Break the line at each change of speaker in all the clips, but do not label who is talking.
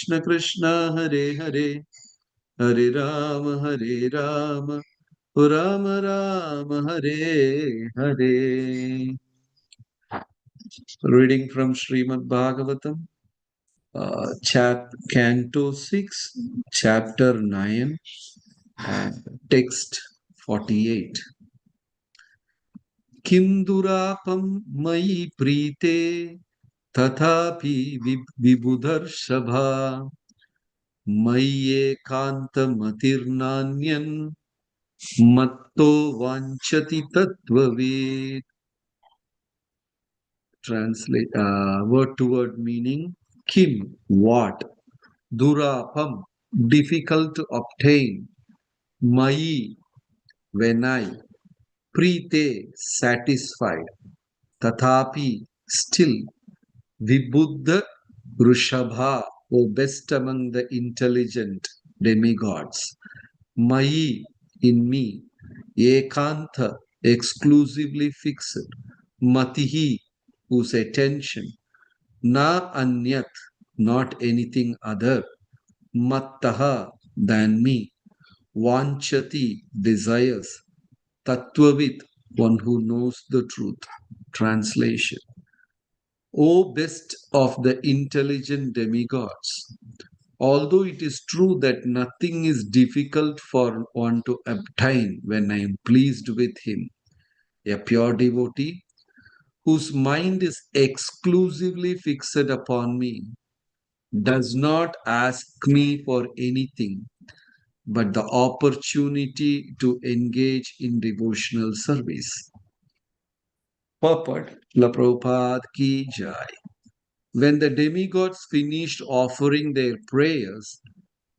Krishna Krishna Hare Hare, Hare Rama, Rama Rama, Hare Hare. Reading from Srimad Bhagavatam, Canto 6, Chapter 9, Text 48. Kim durapam mai prite tathapi vibudharshabha Mayye kantamatirnanyan matto vanchati tattvavid. Translate word to word meaning. Kim, what? Durapam, difficult to obtain. Mayi, when I. Prite, satisfied. Tathapi, still. Vibuddha Rushabha, O best among the intelligent demigods. Mayi, in me. Ekantha, exclusively fixed. Matihi, whose attention. Na anyat, not anything other. Mattaha, than me. Vanchati, desires. Tattvavit, one who knows the truth. Translation. O best of the intelligent demigods, although it is true that nothing is difficult for one to obtain when I am pleased with him, a pure devotee whose mind is exclusively fixed upon me does not ask me for anything but the opportunity to engage in devotional service. Purport, Srila Prabhupada ki jai. When the demigods finished offering their prayers,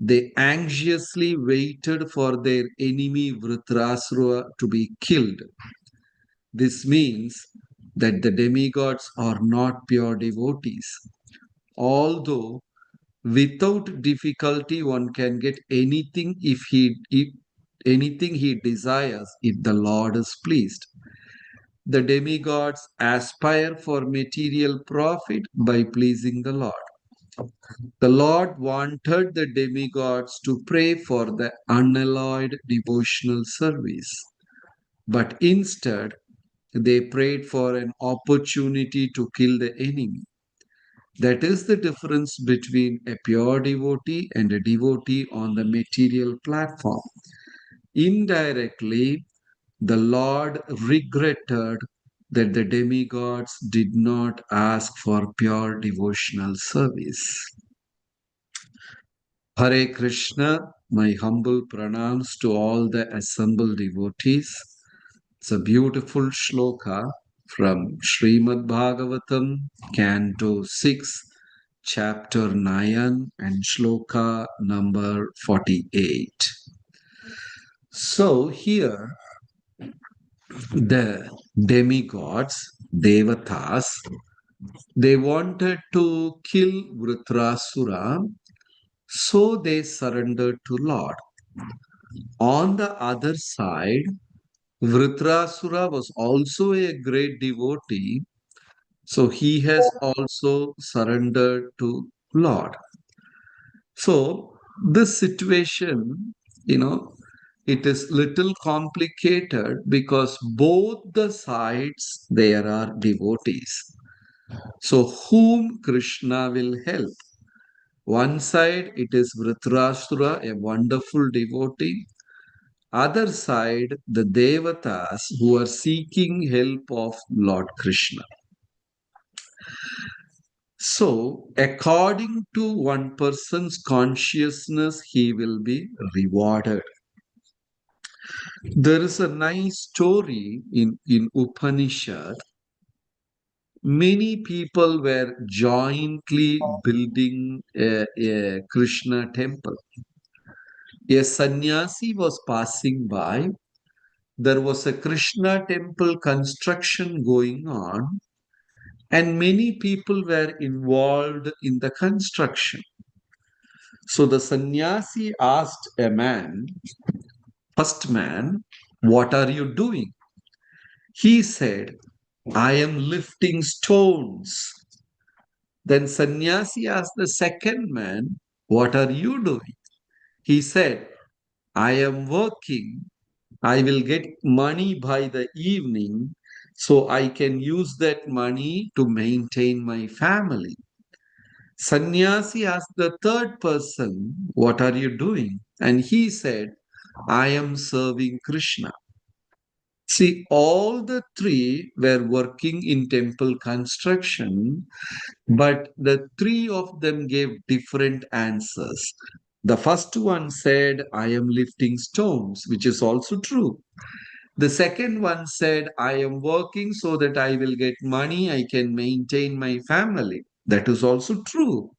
they anxiously waited for their enemy Vritrasura to be killed. This means that the demigods are not pure devotees. Although without difficulty one can get if anything he desires if the Lord is pleased. The demigods aspire for material profit by pleasing the Lord. The Lord wanted the demigods to pray for the unalloyed devotional service, but instead they prayed for an opportunity to kill the enemy. That is the difference between a pure devotee and a devotee on the material platform. Indirectly, the Lord regretted that the demigods did not ask for pure devotional service. Hare Krishna, my humble pranams to all the assembled devotees. It's a beautiful shloka from Srimad Bhagavatam, Canto 6, Chapter 9, and shloka number 48. So here, the demigods, devatas, they wanted to kill Vritrasura, so they surrendered to Lord. On the other side, Vritrasura was also a great devotee, so he has also surrendered to Lord. So this situation, it is little complicated because both the sides there are devotees. So whom Krishna will help? One side it is Vritrasura, a wonderful devotee. Other side, the devatas who are seeking help of Lord Krishna. So, according to one person's consciousness, he will be rewarded. There is a nice story in Upanishad. Many people were jointly building a Krishna temple. A sannyasi was passing by. There was a Krishna temple construction going on, and many people were involved in the construction. So the sannyasi asked a man, first man, what are you doing? He said, I am lifting stones. Then sannyasi asked the second man, What are you doing? He said, I am working. I will get money by the evening so I can use that money to maintain my family. Sannyasi asked the third person, what are you doing? And he said, I am serving Krishna. See, all the three were working in temple construction, but the three of them gave different answers. The first one said, I am lifting stones, which is also true. The second one said, I am working so that I will get money, I can maintain my family. That is also true.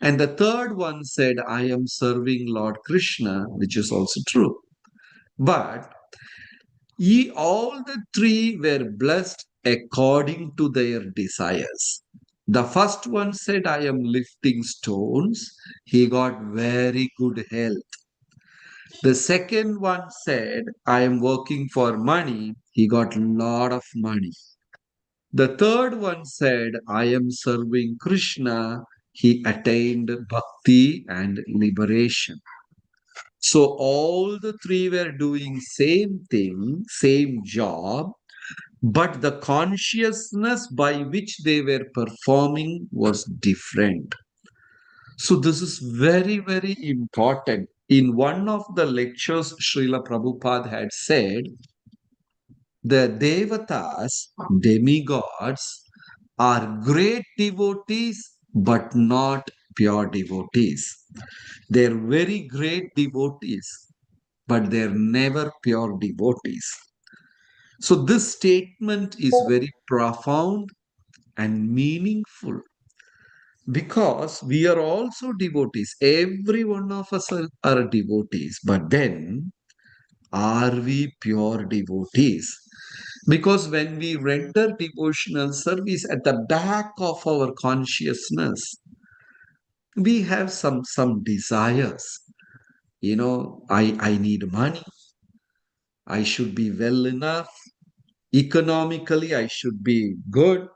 And the third one said, I am serving Lord Krishna, which is also true. But ye all the three were blessed according to their desires. The first one said, I am lifting stones. He got very good health. The second one said, I am working for money. He got a lot of money. The third one said, I am serving Krishna. He attained bhakti and liberation. So all the three were doing same thing, same job, but the consciousness by which they were performing was different. So this is very, very important. In one of the lectures, Srila Prabhupada had said, the devatas, demigods, are great devotees, but not pure devotees. They're very great devotees, but they're never pure devotees. So this statement is very profound and meaningful because we are also devotees. Every one of us are devotees, but then are we pure devotees? Because when we render devotional service at the back of our consciousness, we have some desires. I need money. I should be well enough. Economically, I should be good.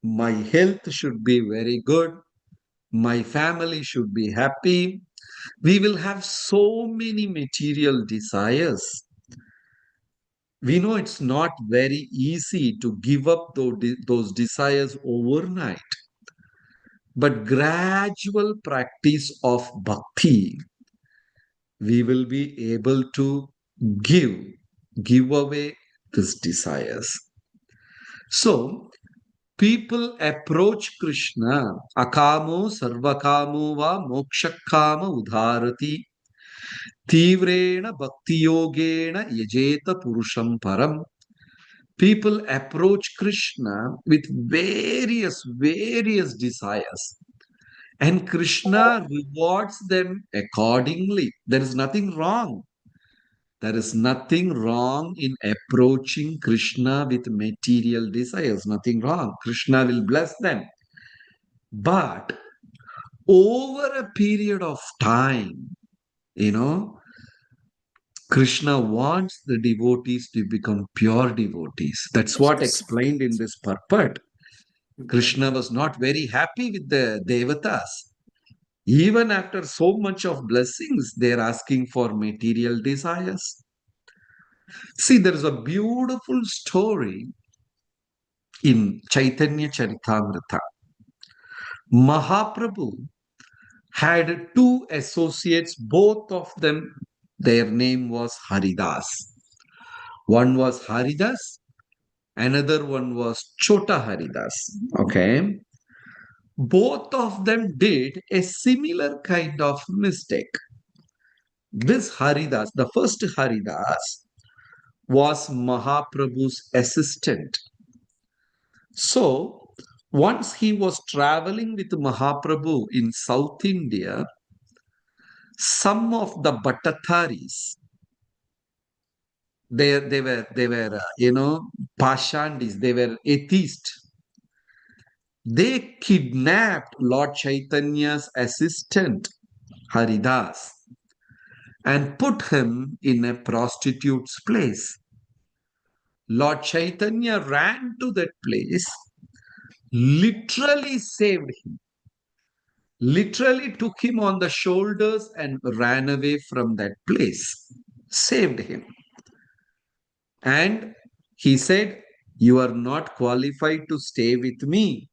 My health should be very good. My family should be happy. We will have so many material desires. We know it's not very easy to give up those desires overnight, but gradual practice of bhakti, we will be able to give, give away these desires. So, people approach Krishna, akamo sarvakamo va mokshakama udharati, tivrena bhakti yogena yajeta purusham param. People approach Krishna with various desires. And Krishna rewards them accordingly. There is nothing wrong. There is nothing wrong in approaching Krishna with material desires. Nothing wrong. Krishna will bless them. But over a period of time, you know, Krishna wants the devotees to become pure devotees. That's what explained in this purport. Krishna was not very happy with the devatas. Even after so much of blessings, they're asking for material desires. See, there is a beautiful story in Chaitanya Charitamrita. Mahaprabhu had two associates, both of them, their name was Haridas. One was Haridas, another one was Chota Haridas. Okay. Both of them did a similar kind of mistake. This Haridas, the first Haridas, was Mahaprabhu's assistant. So, once he was traveling with Mahaprabhu in South India, some of the Bhattacharys, they were Pashandis, they were atheists. They kidnapped Lord Chaitanya's assistant, Haridas, and put him in a prostitute's place. Lord Chaitanya ran to that place, literally saved him. literally took him on the shoulders and ran away from that place, saved him. And he said, "You are not qualified to stay with me.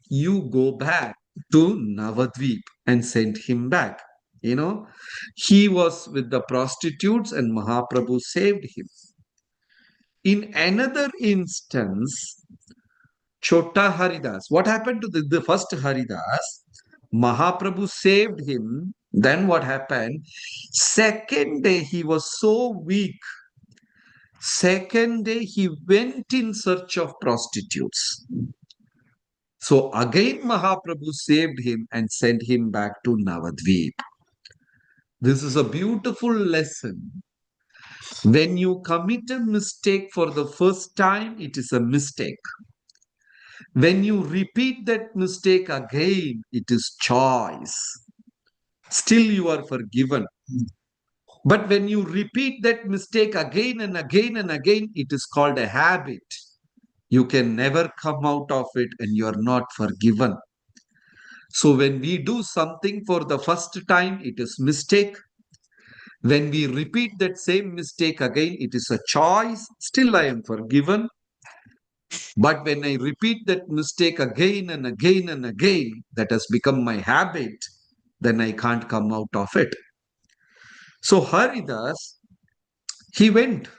You go back to Navadvip," and sent him back. You know, he was with the prostitutes and Mahaprabhu saved him. In another instance, Chota Haridas. What happened to the first Haridas? Mahaprabhu saved him. Then what happened? Second day, he was so weak. Second day, he went in search of prostitutes. So again, Mahaprabhu saved him and sent him back to Navadvip. This is a beautiful lesson. When you commit a mistake for the first time, it is a mistake. When you repeat that mistake again, it is choice. Still, you are forgiven. But when you repeat that mistake again and again and again, it is called a habit. You can never come out of it and you are not forgiven. So when we do something for the first time, it is mistake. When we repeat that same mistake again, it is a choice. Still, I am forgiven. But when I repeat that mistake again and again and again, that has become my habit, then I can't come out of it. So Haridas, he went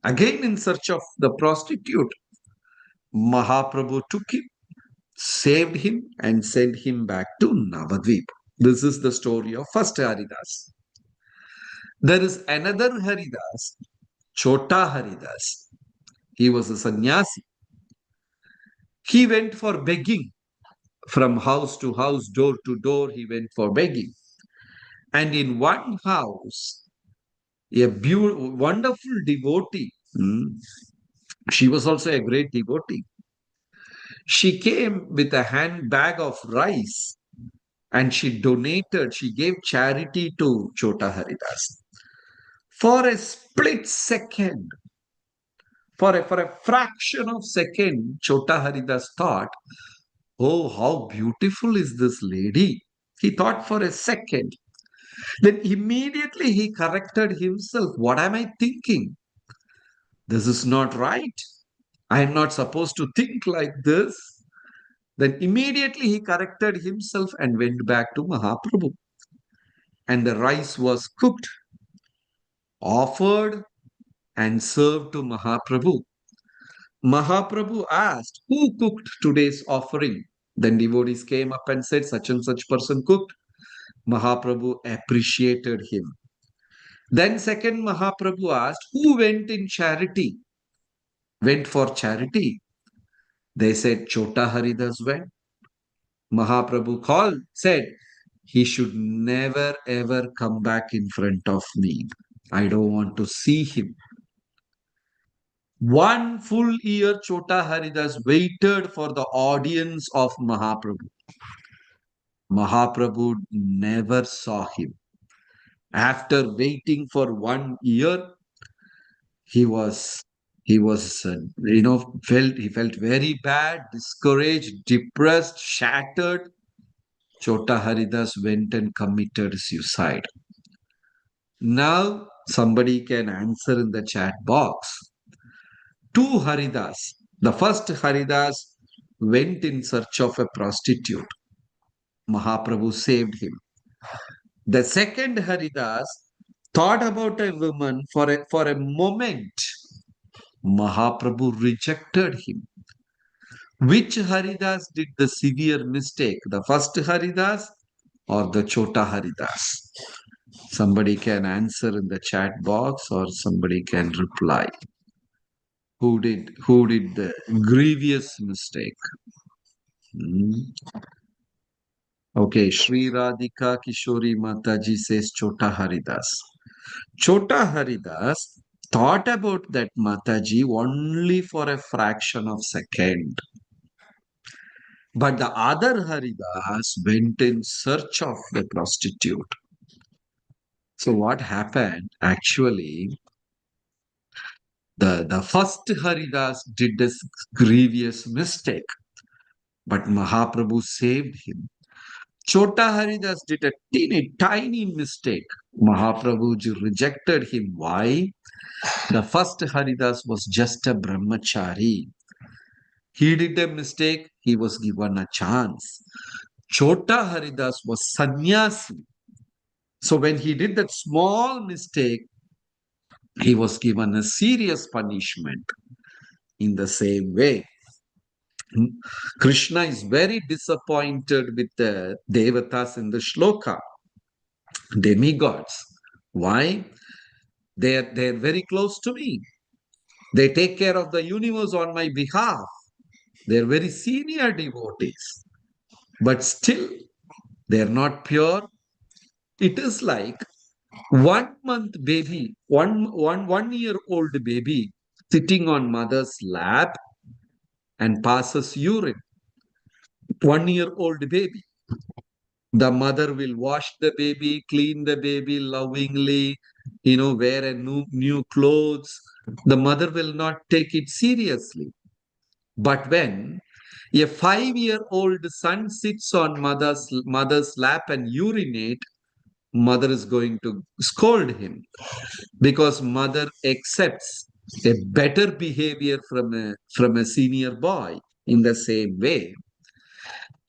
again in search of the prostitute. Mahaprabhu took him, saved him, and sent him back to Navadvip. This is the story of first Haridas. There is another Haridas, Chota Haridas. He was a sannyasi. He went for begging from house to house, door to door. He went for begging. And in one house, a wonderful devotee, she was also a great devotee. She came with a handbag of rice and she gave charity to Chota Haridas. For a split second, for a fraction of second, Chota Haridas thought, "Oh, how beautiful is this lady." He thought for a second. Then immediately he corrected himself. What am I thinking? This is not right. I am not supposed to think like this. Then immediately he corrected himself and went back to Mahaprabhu. And the rice was cooked, offered, and served to Mahaprabhu. Mahaprabhu asked, "Who cooked today's offering?" Then devotees came up and said, "Such and such person cooked." Mahaprabhu appreciated him. Then second Mahaprabhu asked, "Who went in charity?" Went for charity. They said, "Chota Haridas went." Mahaprabhu called, said, "He should never ever come back in front of me. I don't want to see him." One full year, Chota Haridas waited for the audience of Mahaprabhu. Mahaprabhu never saw him. After waiting for 1 year, he was he felt very bad, discouraged, depressed, shattered. Chota Haridas went and committed suicide. Now somebody can answer in the chat box. Two Haridas. The first Haridas went in search of a prostitute. Mahaprabhu saved him. The second Haridas thought about a woman for a moment. Mahaprabhu rejected him. Which Haridas did the severe mistake? The first Haridas or the Chota Haridas? Somebody can answer in the chat box or somebody can reply. Who did the grievous mistake? Okay, Sri Radhika Kishori Mataji says Chota Haridas. Chota Haridas thought about that Mataji only for a fraction of second. But the other Haridas went in search of the prostitute. So what happened? Actually, the first Haridas did this grievous mistake, but Mahaprabhu saved him. Chota Haridas did a teeny tiny mistake. Mahaprabhuji rejected him. Why? The first Haridas was just a brahmachari. He did a mistake, he was given a chance. Chota Haridas was sannyasi. So when he did that small mistake, he was given a serious punishment. In the same way, Krishna is very disappointed with the devatas in the shloka, demigods. Why? They're very close to me. They take care of the universe on my behalf. They're very senior devotees. But still, they're not pure. It is like 1 month baby, one year old baby sitting on mother's lap and passes urine. 1 year old baby. The mother will wash the baby, clean the baby lovingly, wear a new clothes. The mother will not take it seriously. But when a 5-year-old son sits on mother's lap and urinate, mother is going to scold him because mother accepts a better behavior from a senior boy. In the same way,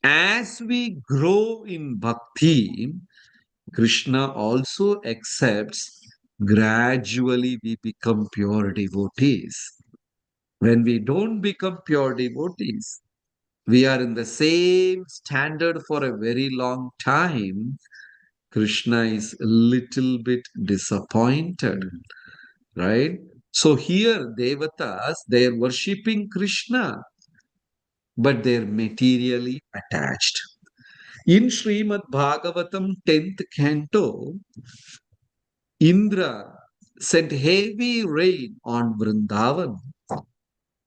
as we grow in bhakti, Krishna also accepts gradually we become pure devotees. When we don't become pure devotees, we are in the same standard for a very long time. Krishna is a little bit disappointed, right? So here, Devatas, they are worshipping Krishna, but they're materially attached. In Srimad Bhagavatam 10th canto, Indra sent heavy rain on Vrindavan.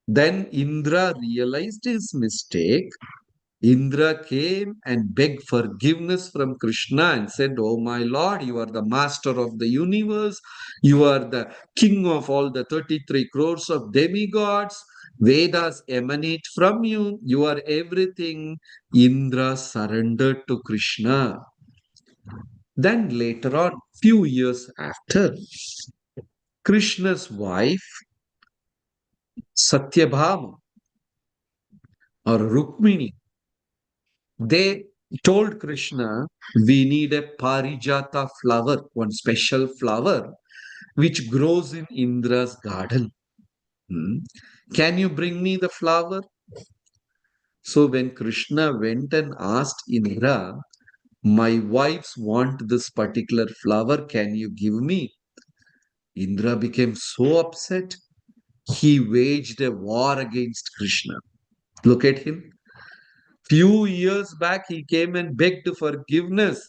Then Indra realized his mistake. Indra came and begged forgiveness from Krishna and said, "Oh my Lord, you are the master of the universe. You are the king of all the 33 crores of demigods. Vedas emanate from you. You are everything." Indra surrendered to Krishna. Then later on, few years after, Krishna's wife, Satyabhama or Rukmini, they told Krishna, we need a Parijata flower, one special flower, which grows in Indra's garden. Hmm. Can you bring me the flower? So when Krishna went and asked Indra, my wives want this particular flower, can you give me? Indra became so upset, he waged a war against Krishna. Look at him. Few years back, he came and begged forgiveness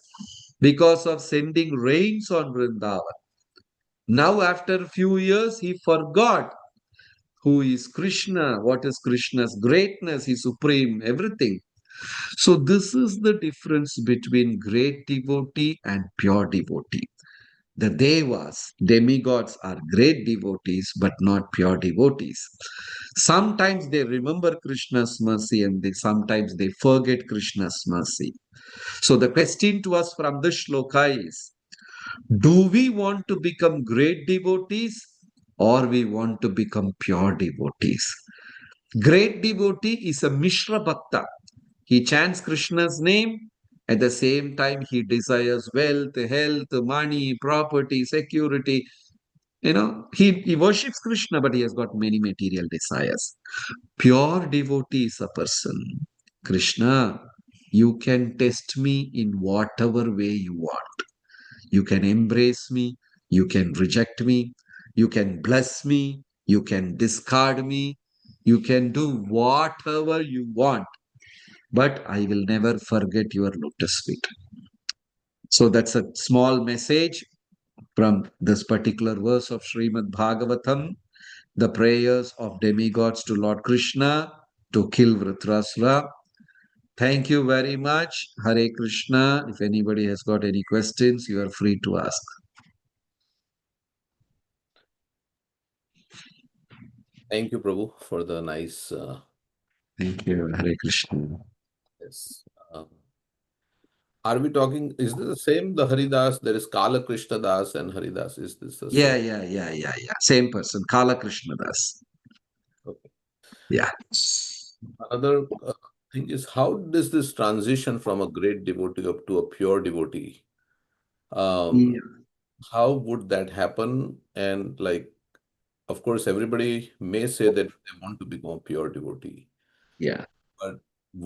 because of sending rains on Vrindavan. Now, after a few years, he forgot who is Krishna, what is Krishna's greatness, his supreme everything. So, this is the difference between great devotee and pure devotee. The devas, demigods, are great devotees but not pure devotees. Sometimes they remember Krishna's mercy and sometimes they forget Krishna's mercy. So the question to us from this shloka is, do we want to become great devotees or we want to become pure devotees? Great devotee is a Mishra Bhakta. He chants Krishna's name. At the same time, he desires wealth, health, money, property, security. He worships Krishna, but he has got many material desires. Pure devotee is a person. Krishna, you can test me in whatever way you want. You can embrace me, you can reject me, you can bless me, you can discard me, you can do whatever you want, but I will never forget your lotus feet. So that's a small message from this particular verse of Srimad Bhagavatam, the prayers of demigods to Lord Krishna to kill Vritrasura. Thank you very much. Hare Krishna. If anybody has got any questions, you are free to ask.
Thank you, Prabhu, for the nice.
Thank you. Hare Krishna.
Yes. Are we talking, is this the same, the Haridas? There is Kala Krishna Das and Haridas. Is this the
Yeah,
same?
yeah, yeah, yeah, yeah. Same person, Kala Krishnadas.
Okay.
Yeah.
Another thing is, how does this transition from a great devotee up to a pure devotee? Um,
Yeah.
how would that happen? And like, of course, everybody may say that they want to become a pure devotee,
Yeah.
but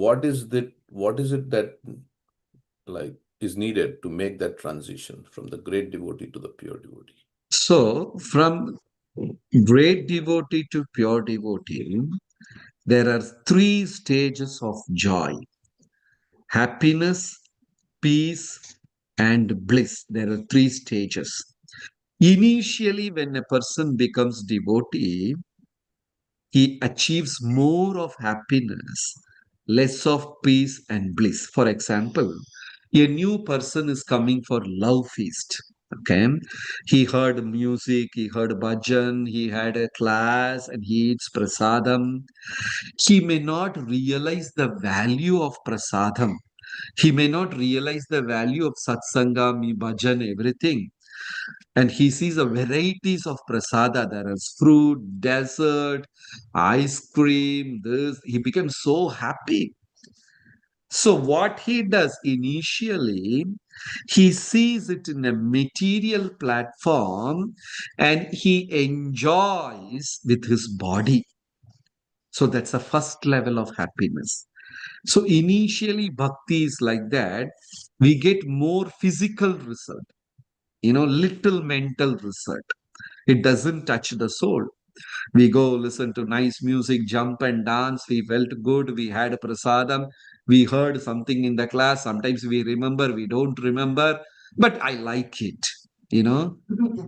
what is it that like is needed to make that transition from the great devotee to the pure devotee?
So, from great devotee to pure devotee, there are three stages of joy: happiness, peace, and bliss. There are three stages. Initially, when a person becomes devotee, he achieves more of happiness, less of peace and bliss. For example, a new person is coming for love feast. Okay, he heard music, he heard bhajan, he had a class, and he eats prasadam. He may not realize the value of prasadam. He may not realize the value of satsanga, bhajan, everything. And he sees a varieties of prasada. There is fruit, dessert, ice cream, this. He becomes so happy. So what he does initially, he sees it in a material platform and he enjoys with his body. So that's the first level of happiness. So initially bhakti is like that. We get more physical result, little mental result. It doesn't touch the soul. We go listen to nice music, jump and dance. We felt good. We had prasadam. We heard something in the class. Sometimes we remember, we don't remember, but I like it. You know,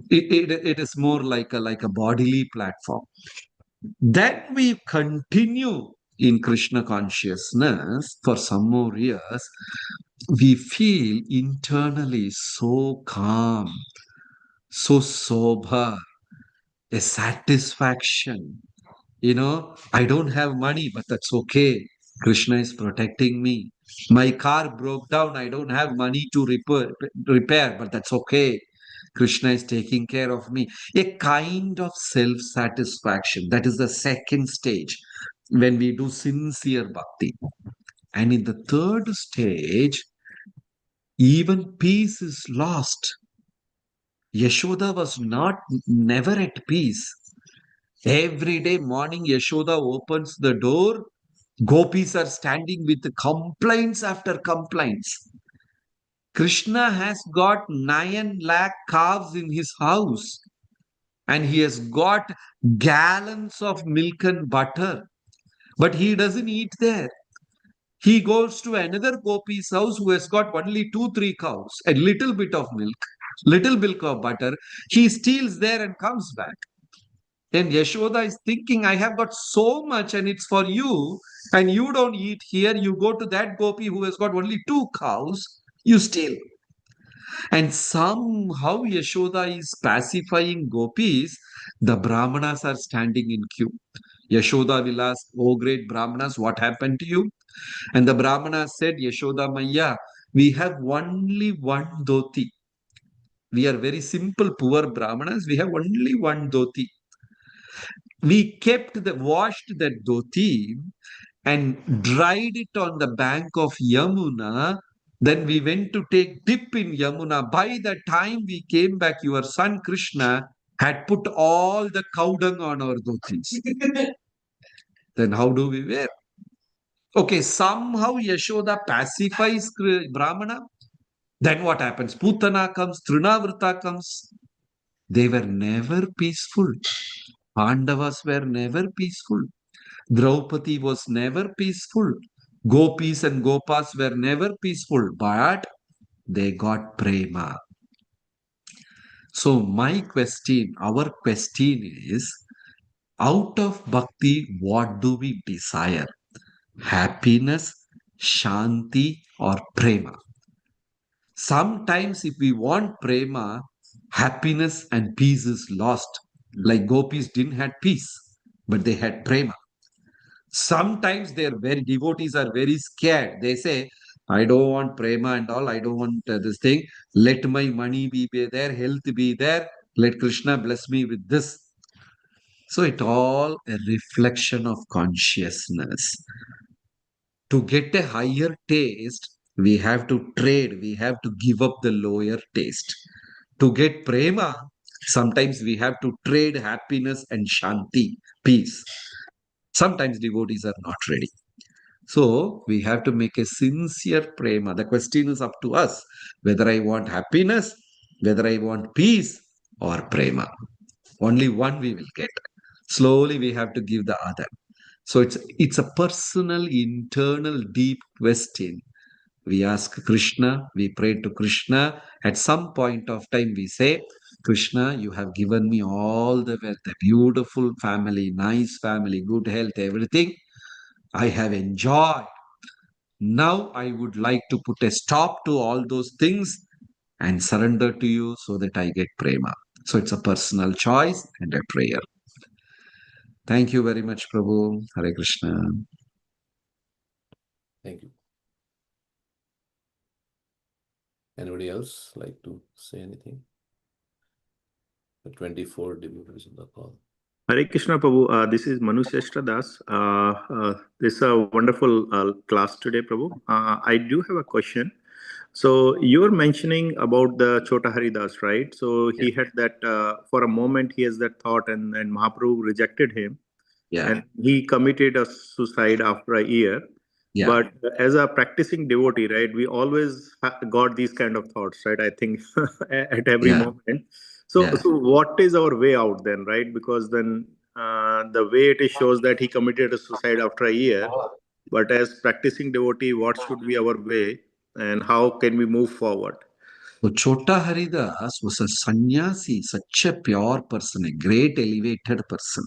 it is more like a bodily platform. Then we continue in Krishna consciousness for some more years. We feel internally so calm, so sober, a satisfaction. I don't have money, but that's okay. Krishna is protecting me. My car broke down. I don't have money to repair, but that's okay. Krishna is taking care of me. A kind of self satisfaction. That is the second stage when we do sincere bhakti. And in the third stage, even peace is lost. Yashoda was not never at peace. Every day morning, Yashoda opens the door. Gopis are standing with complaints after complaints. Krishna has got 9 lakh calves in his house and he has got gallons of milk and butter, but he doesn't eat there. He goes to another gopi's house who has got only 2, 3 cows, a little bit of milk, little bit of butter. He steals there and comes back. Then Yashoda is thinking, I have got so much and it's for you, and you don't eat here. You go to that gopi who has got only 2 cows, you steal. And somehow Yashoda is pacifying gopis. The Brahmanas are standing in queue. Yashoda will ask, oh great Brahmanas, what happened to you? And the Brahmanas said, Yashoda Maya, we have only one dhoti. We are very simple, poor Brahmanas. We have only one dhoti. We washed that dhoti and dried it on the bank of Yamuna. Then we went to take dip in Yamuna. By the time we came back, your son Krishna had put all the cow dung on our dhotis. Then how do we wear? Okay, somehow Yashoda pacifies Brahmana. Then what happens? Putana comes, Trinavrta comes. They were never peaceful. Pandavas were never peaceful. Draupadi was never peaceful. Gopis and Gopas were never peaceful, but they got prema. So, our question is, out of bhakti, what do we desire? Happiness, shanti, or prema? Sometimes, if we want prema, happiness and peace is lost. Like gopis didn't have peace, but they had prema. Sometimes their very devotees are very scared. They say, I don't want prema and all. I don't want this thing. Let my money be there, health be there. Let Krishna bless me with this. So it all a reflection of consciousness. To get a higher taste, we have to trade, we have to give up the lower taste. To get prema, sometimes we have to trade happiness and shanti, peace. Sometimes devotees are not ready. So we have to make a sincere prema. The question is up to us whether I want happiness, whether I want peace or prema. Only one we will get. Slowly we have to give the other. So it's a personal, internal, deep question. We ask Krishna, we pray to Krishna. At some point of time, we say, Krishna, you have given me all the wealth, a beautiful family, nice family, good health, everything. I have enjoyed. Now I would like to put a stop to all those things and surrender to you so that I get prema. So it's a personal choice and a prayer. Thank you very much, Prabhu. Hare Krishna.
Thank you. Anybody else like to say anything? The 24 devotees in the call.
Hare Krishna Prabhu, this is Manu Seshtra Das. This is a wonderful class today, Prabhu. I do have a question. So you were mentioning about the Chota Haridas, right? So he had that, for a moment, he has that thought and Mahaprabhu rejected him.
Yeah.
And he committed a suicide after a year.
Yeah.
But as a practicing devotee, right, we always got these kind of thoughts, right? I think at every
Yeah.
moment. So,
Yeah.
so what is our way out then, right? Because then the way it is shows that he committed a suicide after a year. But as practicing devotee, what should be our way and how can we move forward?
So Chota Haridas was a sannyasi, such a pure person, a great elevated person.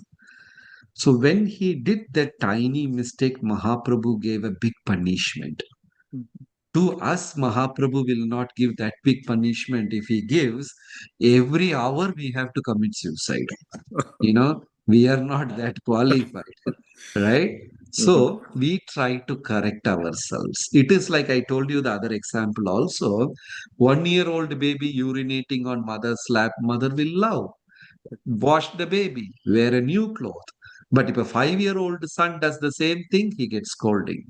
So when he did that tiny mistake, Mahaprabhu gave a big punishment. To us, Mahaprabhu will not give that big punishment. If he gives, every hour we have to commit suicide. We are not that qualified, right? So we try to correct ourselves. It is like I told you the other example also. 1-year-old baby urinating on mother's lap, mother will love. Wash the baby, wear a new cloth. But if a 5-year-old son does the same thing, he gets scolding.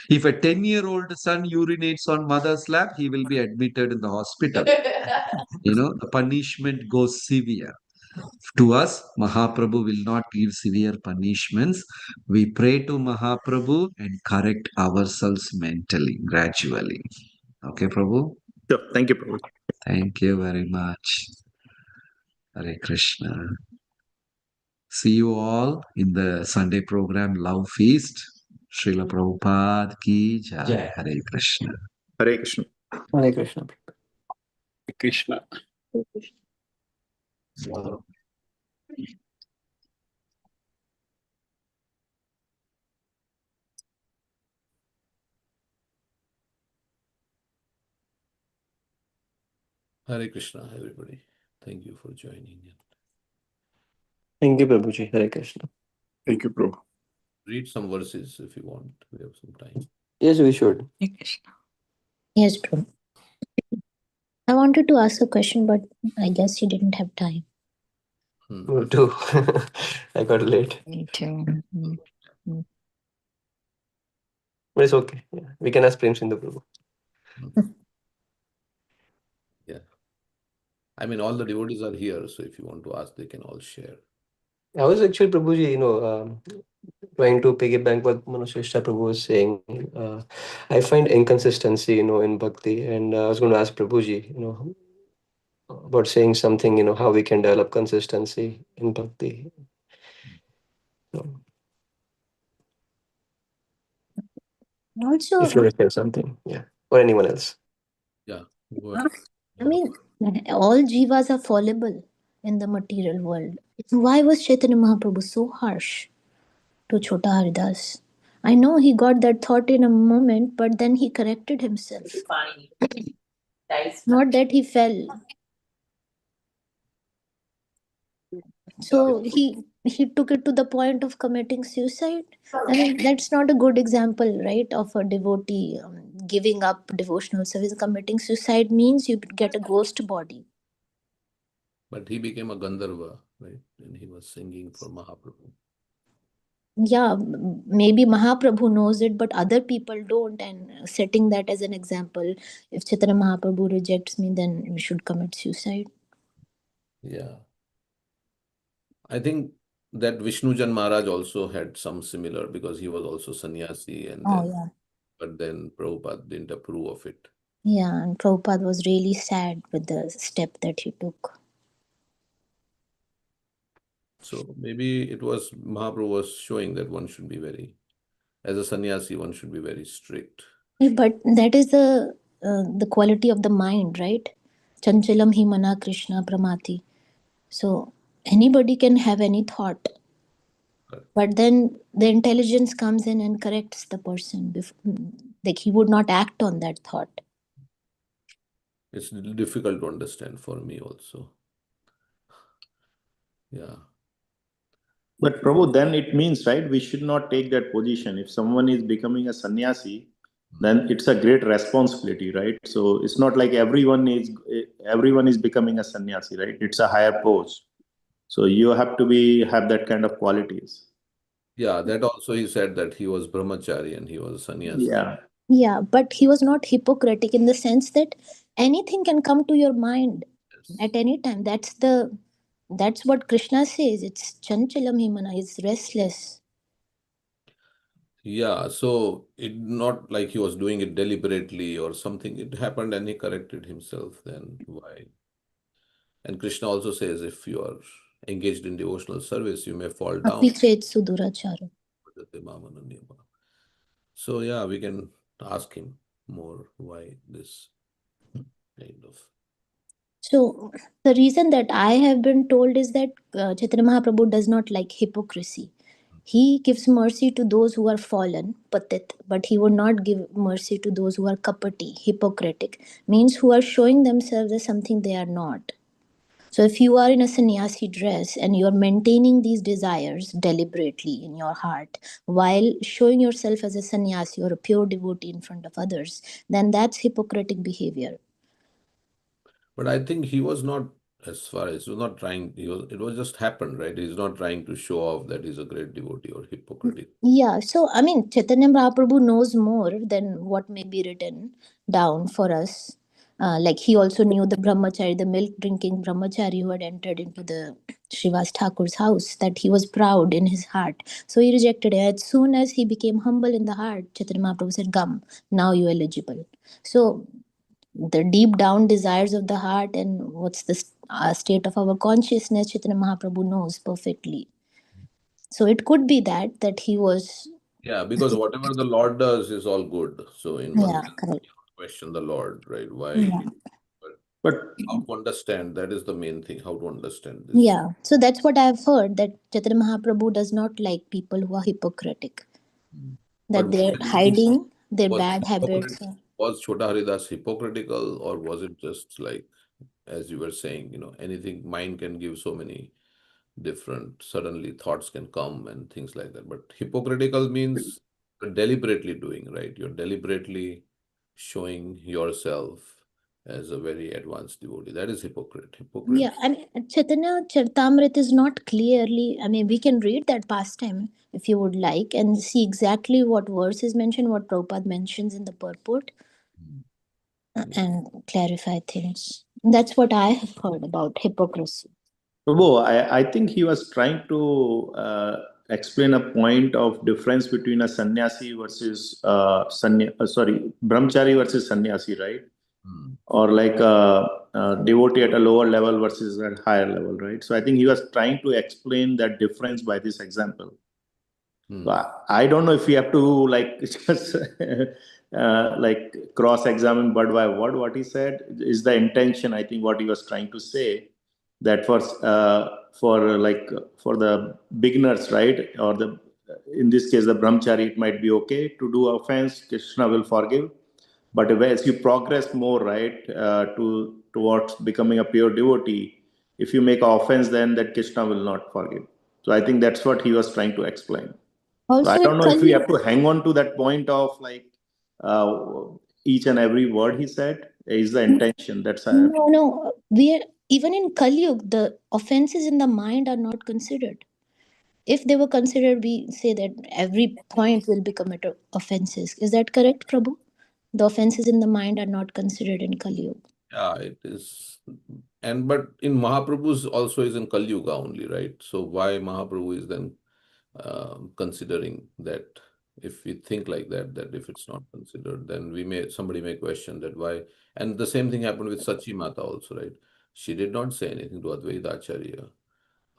If a 10-year-old son urinates on mother's lap, he will be admitted in the hospital. The punishment goes severe. To us, Mahaprabhu will not give severe punishments. We pray to Mahaprabhu and correct ourselves mentally, gradually. Okay, Prabhu?
So, thank you, Prabhu.
Thank you very much. Hare Krishna. See you all in the Sunday program Love Feast. Srila Prabhupada ki jai. Hare Krishna.
Hare Krishna.
Hare Krishna.
Krishna.
Hare Krishna, everybody. Thank you for joining in.
Thank you, Prabhuji. Hare Krishna.
Thank you, Prabhu.
Read some verses if you want. We have some time.
Yes, we should.
Hare Krishna. Yes, Prabhu. I wanted to ask a question, but I guess you didn't have time.
Me too. I got late.
Me too.
But it's okay. Yeah. We can ask Prem Sindhu Prabhu.
Yeah. I mean, all the devotees are here, so if you want to ask, they can all share.
I was actually, Prabhuji, trying to piggyback what Manusheshta Prabhu was saying. I find inconsistency, in bhakti. And I was going to ask Prabhuji, about saying something, how we can develop consistency in bhakti.
Also,
if you want to say something, yeah, or anyone else.
Yeah. Go ahead.
I mean, all jivas are fallible in the material world. Why was Chaitanya Mahaprabhu so harsh to Chota Haridas? I know he got that thought in a moment, but then he corrected himself. Not that he fell. So he took it to the point of committing suicide. I mean, that's not a good example, right, of a devotee giving up devotional service, committing suicide means you get a ghost body.
But he became a Gandharva, right? And he was singing for Mahaprabhu.
Yeah, maybe Mahaprabhu knows it, but other people don't. And setting that as an example, if Chaitanya Mahaprabhu rejects me, then we should commit suicide.
Yeah. I think that Vishnujan Maharaj also had some similar, because he was also sannyasi, and
Oh,
then,
yeah.
but then Prabhupada didn't approve of it.
Yeah, and Prabhupada was really sad with the step that he took.
So maybe it was Mahaprabhu was showing that one should be very, as a sannyasi, one should be very strict.
But that is the quality of the mind, right? Chanchalam hi mana Krishna pramati. So anybody can have any thought,
Correct.
but then the intelligence comes in and corrects the person. Like he would not act on that thought.
It's difficult to understand for me also. Yeah.
But Prabhu, then it means, right, we should not take that position. If someone is becoming a sannyasi, then it's a great responsibility, right? So it's not like everyone is becoming a sannyasi, right? It's a higher post. So you have to have that kind of qualities.
Yeah, that also he said that he was brahmachari and he was a sannyasi.
Yeah.
Yeah, but he was not hypocritic in the sense that anything can come to your mind at any time. That's what Krishna says. It's chanchalam himana. It's restless.
Yeah, so it not like he was doing it deliberately or something. It happened and he corrected himself. Then why? And Krishna also says if you are engaged in devotional service, you may fall down.
Apichet sudurachara.
So yeah, we can ask him more why this kind of.
So the reason that I have been told is that Chaitanya Mahaprabhu does not like hypocrisy. He gives mercy to those who are fallen, patit, but he would not give mercy to those who are kapati, hypocritic, means who are showing themselves as something they are not. So if you are in a sannyasi dress and you are maintaining these desires deliberately in your heart while showing yourself as a sannyasi or a pure devotee in front of others, then that's hypocritic behavior.
But I think he was not, as far as he was not trying, it was just happened, right? He's not trying to show off that he's a great devotee or hypocritic.
Yeah, so I mean, Chaitanya Mahaprabhu knows more than what may be written down for us. Like he also knew the brahmachari, the milk drinking brahmachari who had entered into the Srivas Thakur's house, that he was proud in his heart. So he rejected it. As soon as he became humble in the heart, Chaitanya Mahaprabhu said, Gam, now you're eligible. So the deep down desires of the heart and what's the state of our consciousness, Chaitanya Mahaprabhu knows perfectly. So it could be that he was.
Yeah, because whatever the Lord does is all good. So in one
Yeah,
sense,
correct.
you question the Lord, right? Why?
Yeah.
But
How to understand, that is the main thing, how to understand this.
Yeah, so that's what I've heard, that Chaitanya Mahaprabhu does not like people who are hypocritic, that
But
they're hiding their
was
bad habits.
was Chota Haridas hypocritical, or was it just like, as you were saying, anything, mind can give so many different, suddenly thoughts can come and things like that. But hypocritical means you're deliberately doing, right? You're deliberately showing yourself as a very advanced devotee. That is hypocrite.
Yeah, I mean, Chaitanya Charitamrita is not clearly, I mean, we can read that pastime if you would like and see exactly what verse is mentioned, what Prabhupada mentions in the purport, and clarify things. That's what I have heard about hypocrisy.
Prabhu, I think he was trying to explain a point of difference between a sannyasi versus brahmachari versus sannyasi, right? Or like a devotee at a lower level versus at higher level, right? So I think he was trying to explain that difference by this example. So I don't know if we have to like just like cross-examine word by word what he said. Is the intention? I think what he was trying to say that for the beginners, right, or the in this case the brahmachari, it might be okay to do offense. Krishna will forgive, but as you progress more, right, towards becoming a pure devotee, if you make an offense, then that Krishna will not forgive. So I think that's what he was trying to explain. So I
Also,
don't know if we have to hang on to that point of like each and every word he said is the intention. That's
No. Even in Kali Yuga, the offenses in the mind are not considered. If they were considered, we say that every point will become offenses. Is that correct, Prabhu? The offenses in the mind are not considered in Kali Yuga.
Yeah, it is. And but in Mahaprabhu's also is in Kali Yuga only, right? So why Mahaprabhu is then considering that? If we think like that, that if it's not considered, then somebody may question that why. And the same thing happened with Sachi Mata also, right? She did not say anything to Advaita Acharya,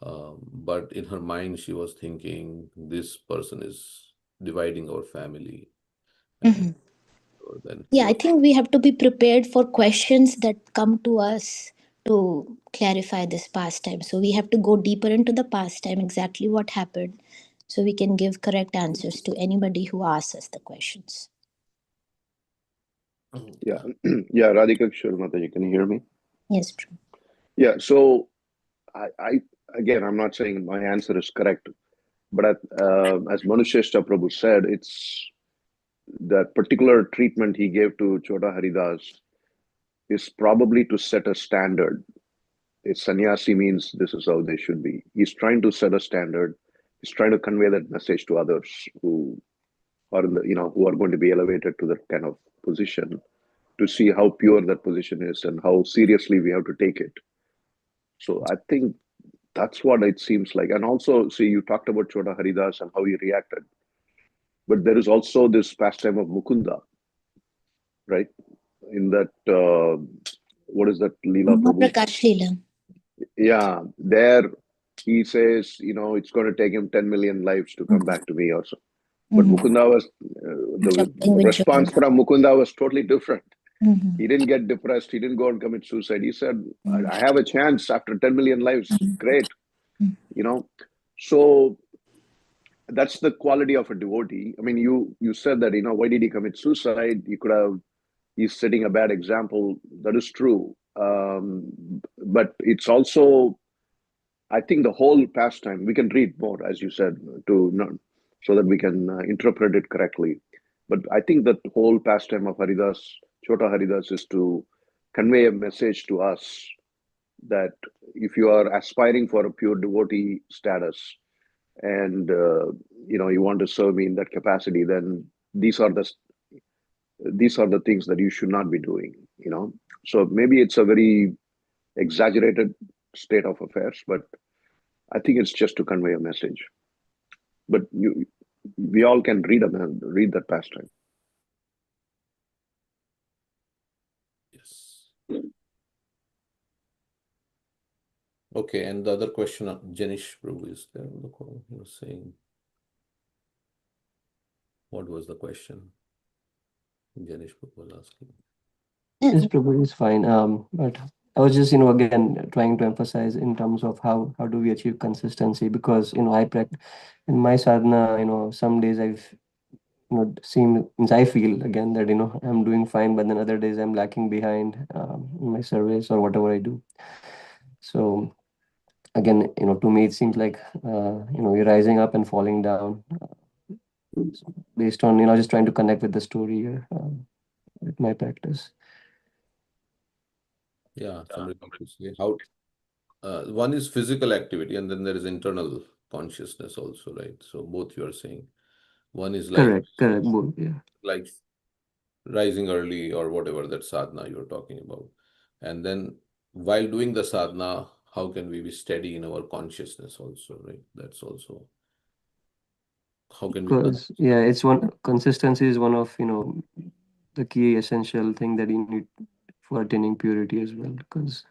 but in her mind she was thinking this person is dividing our family, and
Mhm.
so then he
Yeah, I
was.
think we have to be prepared for questions that come to us to clarify this pastime. So we have to go deeper into the pastime, exactly what happened, so we can give correct answers to anybody who asks us the questions.
Yeah, yeah, Radhika Kishore Mataji, can you hear me?
Yes, Prabhu.
Yeah, so I again, I'm not saying my answer is correct, but as Manusheshta Prabhu said, it's that particular treatment he gave to Chota Haridas is probably to set a standard. If sannyasi means this is how they should be. He's trying to set a standard. He's trying to convey that message to others who are in the, who are going to be elevated to that kind of position, to see how pure that position is and how seriously we have to take it. So I think that's what it seems like. And also, see, you talked about Chota Haridas and how he reacted, but there is also this pastime of Mukunda, right? In that, what is that, Leela Prabhu?
Mahaprakash Leela.
Yeah, there he says, it's going to take him 10 million lives to come back to me or so. But
Mhm.
Mukunda was, the
Jumping with
response
joy.
from Mukunda was totally different.
Mhm.
He didn't get depressed. He didn't go and commit suicide. He said, I have a chance after 10 million lives. Great. So that's the quality of a devotee. I mean, you said that, why did he commit suicide? He's setting a bad example. That is true. But it's also, I think the whole pastime, we can read more, as you said, so that we can interpret it correctly. But I think that whole pastime of Haridas, Chota Haridas, is to convey a message to us that if you are aspiring for a pure devotee status and you want to serve me in that capacity, then these are the things that you should not be doing. So maybe it's a very exaggerated state of affairs, but I think it's just to convey a message. But we all can read that pastime.
Yes. Okay, and the other question, Janish Prabhu is there on the call. He was saying, what was the question? Janish Prabhu was asking.
Yes, Prabhu is fine. But I was just, again trying to emphasize in terms of how do we achieve consistency, because I practice in my sadhana. Some days I've means I feel again that I'm doing fine, but then other days I'm lacking behind in my service or whatever I do. So again, to me it seems like you're rising up and falling down, based on just trying to connect with the story here with my practice.
Yeah, somebody wants to say how one is physical activity and then there is internal consciousness also, right? So both you are saying. One is
Correct, both, yeah.
like rising early or whatever that sadhana you're talking about. And then while doing the sadhana, how can we be steady in our consciousness also, right? That's also how can we
Because it's consistency is one of the key essential thing that you need for attaining purity as well. Because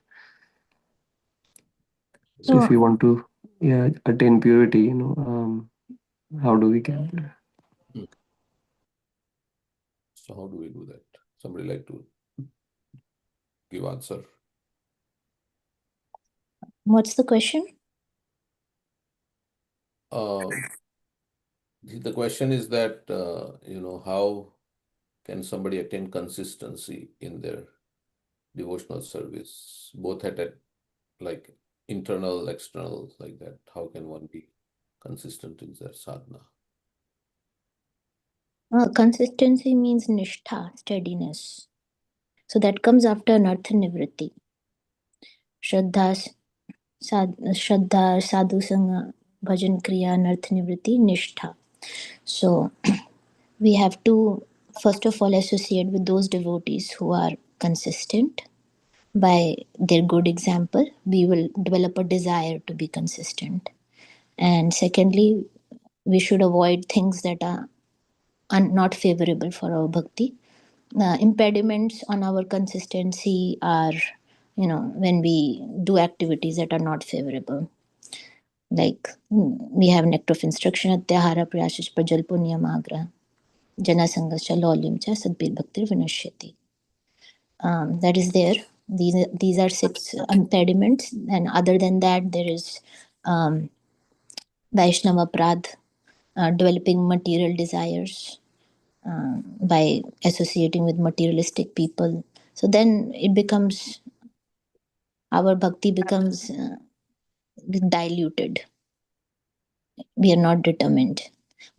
so if you want to attain purity, how do we get there?
So how do we do that? Somebody like to give answer?
What's the question?
The question is that how can somebody attain consistency in their devotional service, both at like internal, external, like that? How can one be consistent in their sadhana?
Consistency means nishtha, steadiness. So that comes after anartha nivritti. Shraddha, sadhu sangha, bhajan kriya, anartha nivritti, nishtha. So we have to first of all associate with those devotees who are consistent. By their good example, we will develop a desire to be consistent. And secondly, we should avoid things that are not favorable for our bhakti. Impediments on our consistency are, when we do activities that are not favorable. Like we have nectar of instruction, atyahara prayashish prajal punyam agra, jana sangascha lolyam cha sadbir bhaktir vinashyati. That is there. These are 6 impediments, and other than that, there is Vaishnava Prad, developing material desires by associating with materialistic people. So then it becomes, our bhakti becomes diluted. We are not determined.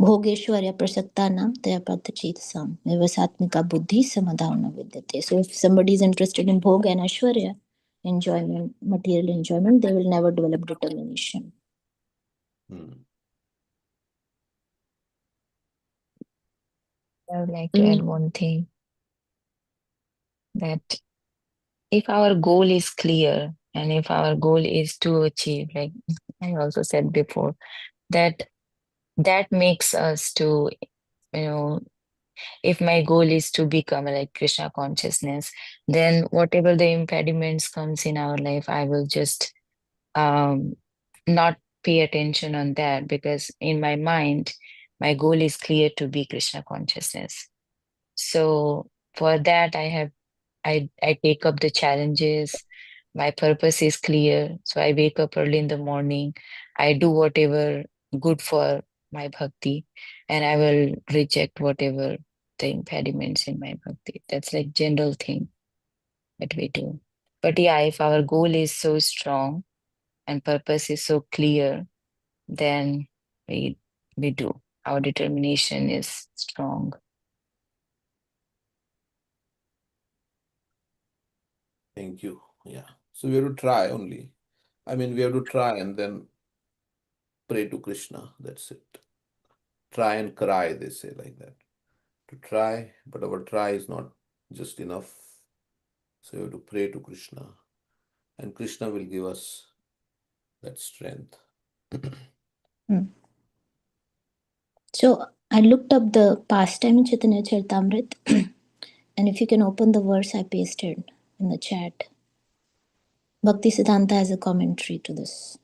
Bhogeshwarya prasakta nam taya pratachitsam vivasatmika buddhi samadhavana vidyate. So if somebody is interested in bhog and ashwarya, enjoyment, material enjoyment, they will never develop determination.
I would like to add one thing, that if our goal is clear and if our goal is to achieve, like I also said before, that makes us to, if my goal is to become like Krishna consciousness, then whatever the impediments comes in our life, I will just not pay attention on that, because in my mind, my goal is clear to be Krishna consciousness. So for that, I take up the challenges. My purpose is clear. So I wake up early in the morning. I do whatever good for my bhakti, and I will reject whatever the impediments in my bhakti. That's like general thing that we do. But yeah, if our goal is so strong and purpose is so clear, then we do. Our determination is strong.
Thank you. Yeah. So we have to try only. I mean, we have to try and then pray to Krishna. That's it. Try and cry, they say like that. To try, but our try is not just enough. So we have to pray to Krishna, and Krishna will give us that strength.
So I looked up the pastime in Chaitanya Charitamrita, and if you can open the verse I pasted in the chat. Bhakti Siddhanta has a commentary to this.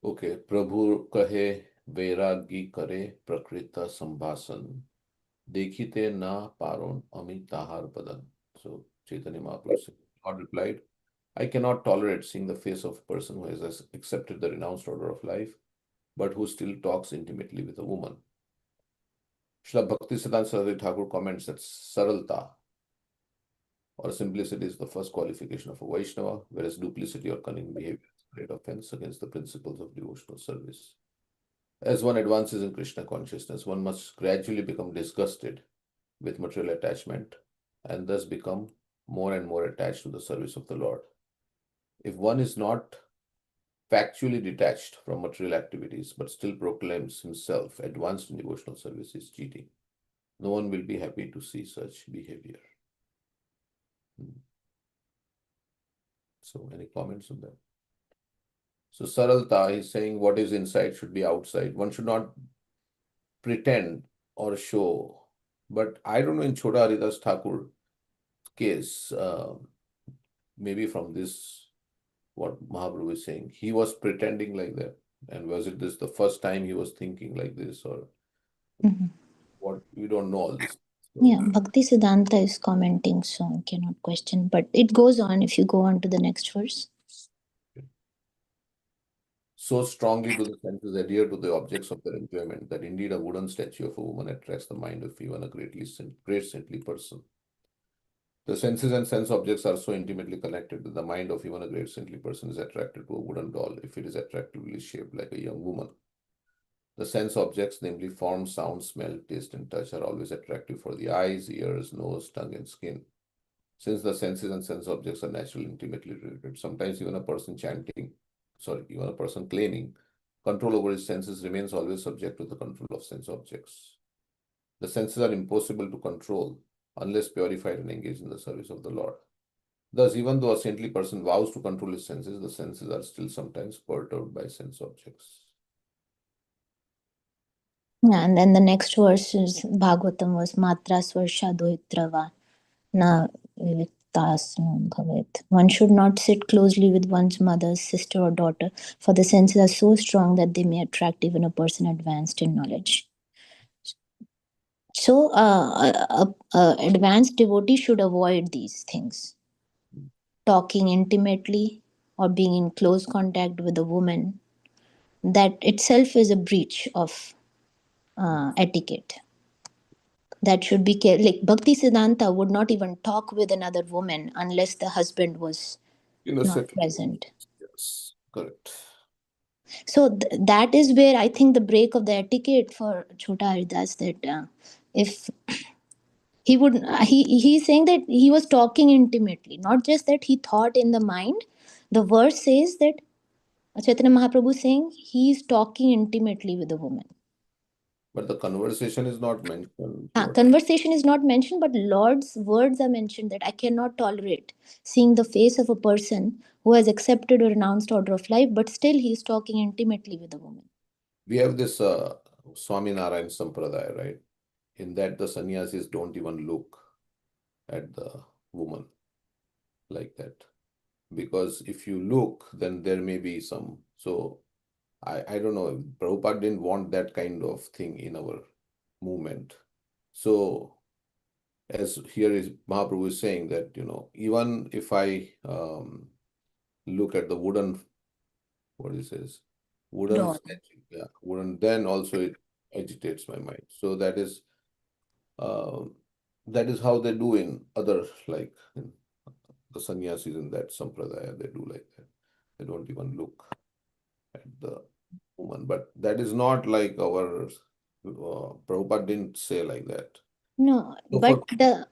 Okay, Prabhu kahe vairagi kare prakrita sambhasan dekhite na paron amitahar badan. So Chaitanya Mahaprabhu said, God replied, I cannot tolerate seeing the face of a person who has accepted the renounced order of life, but who still talks intimately with a woman. Srila Bhakti Siddhanta Saraswati Thakur comments that saralta or simplicity is the first qualification of a Vaishnava, whereas duplicity or cunning behavior is a great offense against the principles of devotional service. As one advances in Krishna consciousness, one must gradually become disgusted with material attachment and thus become more and more attached to the service of the Lord. If one is not factually detached from material activities but still proclaims himself advanced in devotional service, is cheating. No one will be happy to see such behavior. So, any comments on that? So, saralta is saying what is inside should be outside. One should not pretend or show. But I don't know in Chota Haridas Thakur case, maybe from this, what Mahaprabhu is saying, he was pretending like that. And was it this the first time he was thinking like this, or what? We don't know all this. So,
Yeah, Bhakti Siddhanta is commenting, so I cannot question. But it goes on if you go on to the next verse.
so strongly do the senses adhere to the objects of their enjoyment that indeed a wooden statue of a woman attracts the mind of even a great saintly person. The senses and sense objects are so intimately connected that the mind of even a great saintly person is attracted to a wooden doll if it is attractively shaped like a young woman. The sense objects, namely form, sound, smell, taste, and touch, are always attractive for the eyes, ears, nose, tongue, and skin. Since the senses and sense objects are naturally intimately related, sometimes even even a person claiming control over his senses remains always subject to the control of sense objects. The senses are impossible to control unless purified and engaged in the service of the Lord. Thus, even though a saintly person vows to control his senses, the senses are still sometimes perturbed by sense objects.
Yeah, and then the next verse is Bhagavatam was Matra Swarsha Dohitrava Na Viviktasnu Bhavet. One should not sit closely with one's mother, sister, or daughter, for the senses are so strong that they may attract even a person advanced in knowledge. So, advanced devotee should avoid these things. Talking intimately or being in close contact with a woman, that itself is a breach of etiquette. That should be like Bhakti Siddhanta would not even talk with another woman unless the husband was not present.
Yes, correct.
So that is where I think the break of the etiquette for Chota Haridas, that if he would, he's saying that he was talking intimately, not just that he thought in the mind. The verse says that Chaitanya Mahaprabhu saying he is talking intimately with a woman.
But the conversation is not mentioned.
Conversation is not mentioned, but Lord's words are mentioned that I cannot tolerate seeing the face of a person who has accepted or renounced order of life, but still he is talking intimately with a woman.
We have this Swami Narayan Sampradaya, right? In that the sannyasis don't even look at the woman like that. Because if you look, then there may be some. So I don't know. Prabhupada didn't want that kind of thing in our movement. So as here is Mahaprabhu is saying that, even if I look at the wooden, what he says, wooden
Doll.
statue, yeah, wooden, then also it agitates my mind. So uh, that is how they do in other, like the sannyasis in that sampradaya, they do like that. They don't even look at the woman. But that is not like our Prabhupada didn't say like that.
No,
So
but the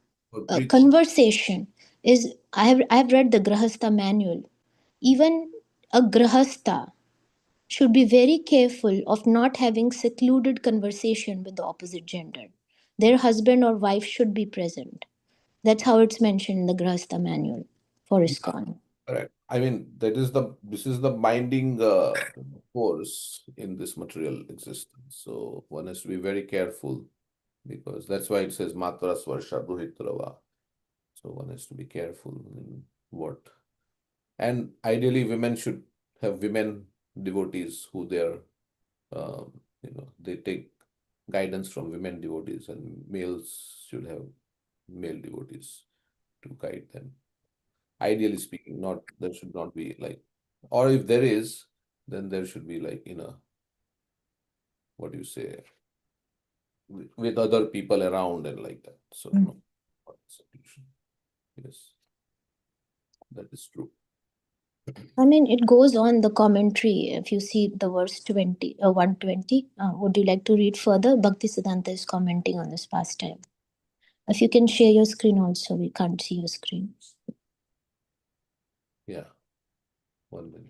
conversation is, I have read the Grahastha manual. Even a Grahastha should be very careful of not having secluded conversation with the opposite gender. Their husband or wife should be present. That's how it's mentioned in the Grahastha manual for ISKCON.
correct. I mean, this is the binding force in this material existence. So one has to be very careful, because that's why it says Matra Swarsha Duhitrava. So one has to be careful in what. And ideally, women should have women devotees who they take guidance from women devotees, and males should have male devotees to guide them. Ideally speaking, there should not be like, or if there is, then there should be like, what do you say, with other people around and like that. So no seclusion. Yes, that is true.
I mean, it goes on the commentary. If you see the verse 120, would you like to read further? Bhakti Siddhanta is commenting on this pastime. If you can share your screen also, we can't see your screen.
Yeah, 1 minute.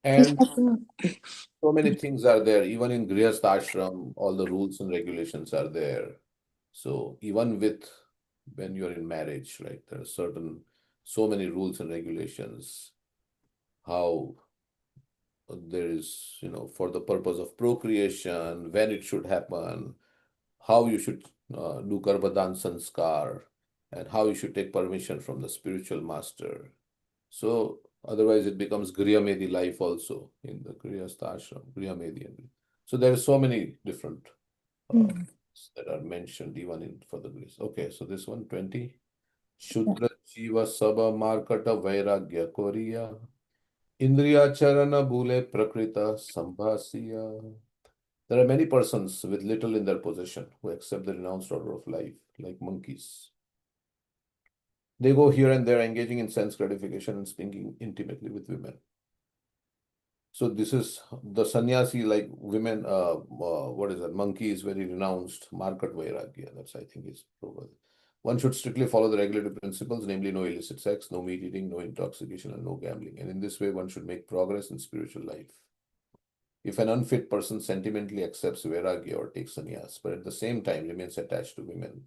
And so many things are there. Even in Grihastha ashram, all the rules and regulations are there. So even when you're in marriage, right, there are so many rules and regulations. How there is, for the purpose of procreation, when it should happen, how you should do Garbhadan Sanskar, and how you should take permission from the spiritual master. So otherwise it becomes Griyamedi life also in the Grihastha ashram, Griyamedi. So there are so many different that are mentioned even for the Greece. Okay, so this 120. Shudra Jiva Sabha Markata Vairagya Koriya Indriya Charana Bhule Prakrita Sambhasiya. There are many persons with little in their possession who accept the renounced order of life, like monkeys. They go here and there, engaging in sense gratification and speaking intimately with women. So this is the sannyasi, like women, what is that? Monkey is very renounced, market vairagya. That's, I think, is proper. One should strictly follow the regulative principles, namely no illicit sex, no meat eating, no intoxication, and no gambling. And in this way, one should make progress in spiritual life. If an unfit person sentimentally accepts vairagya or takes sannyas, but at the same time remains attached to women,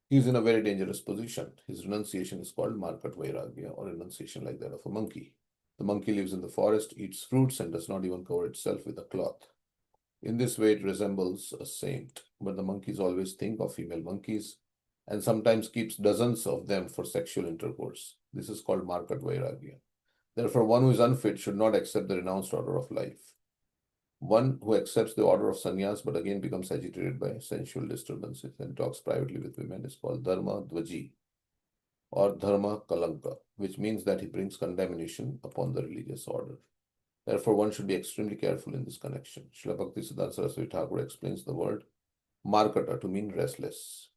he is in a very dangerous position. His renunciation is called market vairagya, or renunciation like that of a monkey. The monkey lives in the forest, eats fruits, and does not even cover itself with a cloth. In this way, it resembles a saint. But the monkeys always think of female monkeys and sometimes keeps dozens of them for sexual intercourse. This is called market vairagya. Therefore, one who is unfit should not accept the renounced order of life. One who accepts the order of sannyas but again becomes agitated by sensual disturbances and talks privately with women is called dharma dvaji or dharma kalanka, which means that he brings condemnation upon the religious order. Therefore, one should be extremely careful in this connection. Srila Bhaktisiddhanta Saraswati Thakur explains the word markata to mean restless.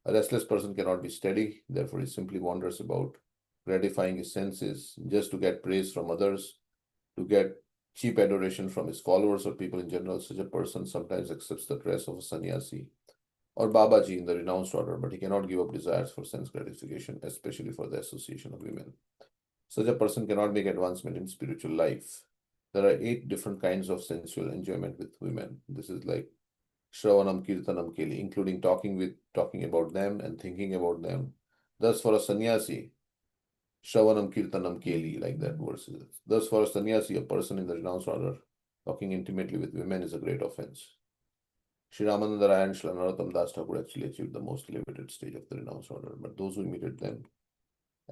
A restless person cannot be steady, therefore he simply wanders about, gratifying his senses just to get praise from others, to get cheap adoration from his followers or people in general. Such a person sometimes accepts the dress of a sannyasi or Babaji in the renounced order, but he cannot give up desires for sense gratification, especially for the association of women. Such a person cannot make advancement in spiritual life. There are 8 different kinds of sensual enjoyment with women. This is like Shravanam, Kirtanam, Keli, including talking about them and thinking about them. Thus, for a sannyasi, Shravanam, Kirtanam, Keli, like that verse is. Thus, for a sannyasi, a person in the renounced order, talking intimately with women is a great offense. Sri Ramananda Raya and Srila Narottam Das Thakur actually achieved the most elevated stage of the renounced order, but those who imitate them,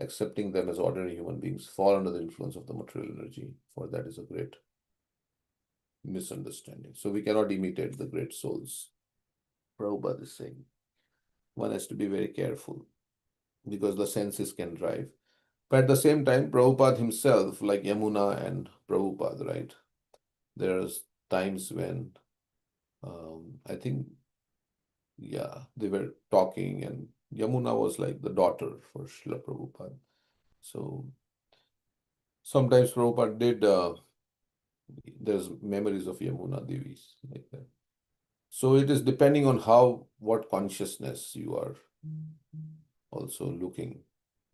accepting them as ordinary human beings, fall under the influence of the material energy, for that is a great misunderstanding. So we cannot imitate the great souls. Prabhupada is saying one has to be very careful because the senses can drive. But at the same time, Prabhupada himself, like Yamuna and Prabhupada, right? There are times when I think, yeah, they were talking, and Yamuna was like the daughter for Srila Prabhupada. So sometimes Prabhupada did, there's memories of Yamuna Devis like that. So it is depending on what consciousness you are also looking.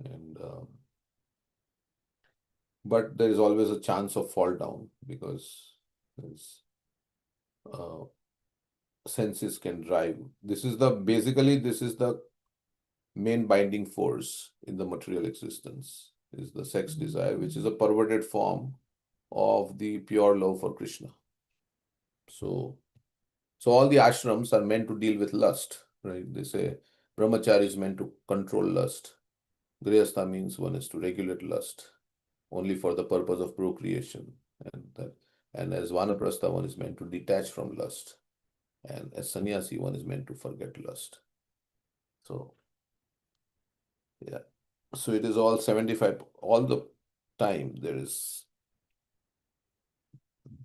And but there is always a chance of fall down because there's, senses can drive. This is the main binding force in the material existence, is the sex desire, which is a perverted form of the pure love for Krishna. So all the ashrams are meant to deal with lust, right? They say brahmachari is meant to control lust. Grihastha means one is to regulate lust only for the purpose of procreation. And as vanaprastha, one is meant to detach from lust. And as sannyasi, one is meant to forget lust. So, yeah. So it is all 75, all the time there is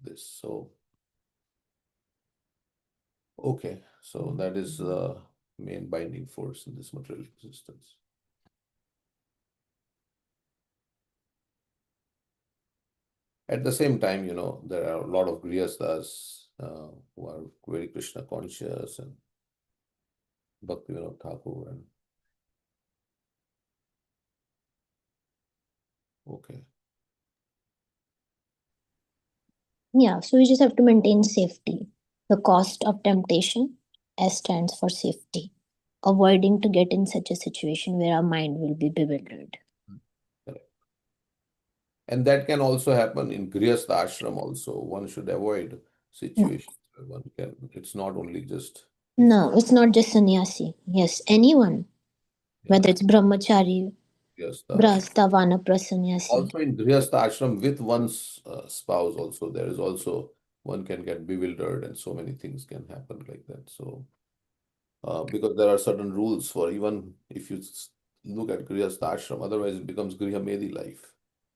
this. So, okay. So that is the main binding force in this material existence. At the same time, there are a lot of grihasthas who are very Krishna conscious, and Bhaktivinoda Thakur, and okay.
Yeah, so we just have to maintain safety. The cost of temptation, S stands for safety. Avoiding to get in such a situation where our mind will be bewildered.
Correct. And that can also happen in Grihastha ashram also. One should avoid situations where one can, it's not only just...
No, it's not just sannyasi. Yes, anyone.
Yeah.
Whether it's brahmachari,
Grihastha.
grahastha, vanaprastha, sannyasi.
Also in Grihastha ashram with one's spouse also, there is also, one can get bewildered and so many things can happen like that. So, because there are certain rules for, even if you look at Grihastha ashram, otherwise it becomes Grihamedi life.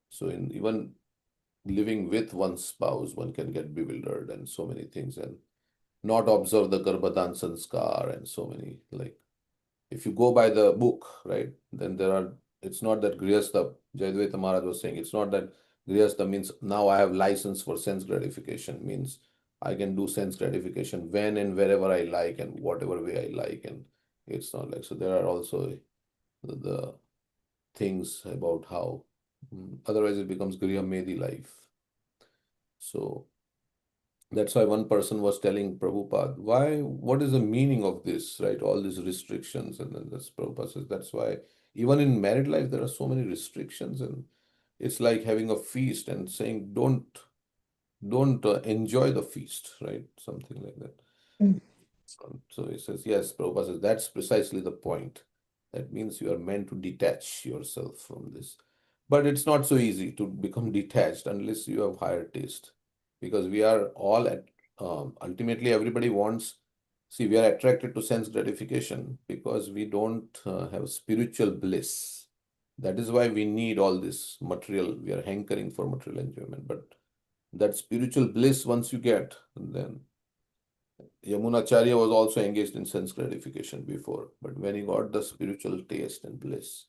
So in even living with one's spouse, one can get bewildered and so many things, and not observe the Garbhadan Sanskar and so many, like, if you go by the book, right, then it's not that Grihastha, Jayadvaita Maharaj was saying, it's not that Grihastha means now I have license for sense gratification, means I can do sense gratification when and wherever I like and whatever way I like. And it's not like, so there are also the things about how, otherwise it becomes Griha Medi life. So that's why one person was telling Prabhupada, what is the meaning of this, right? All these restrictions. And then this Prabhupada says, that's why even in married life, there are so many restrictions. And it's like having a feast and saying, don't enjoy the feast, right? Something like that.
Mm.
So he says, yes, Prabhupada says, that's precisely the point. That means you are meant to detach yourself from this. But it's not so easy to become detached unless you have higher taste. Because we are all ultimately everybody wants, see, we are attracted to sense gratification because we don't have spiritual bliss. That is why we need all this material. We are hankering for material enjoyment. But that spiritual bliss, once you get, then Yamunacharya was also engaged in sense gratification before, but when he got the spiritual taste and bliss,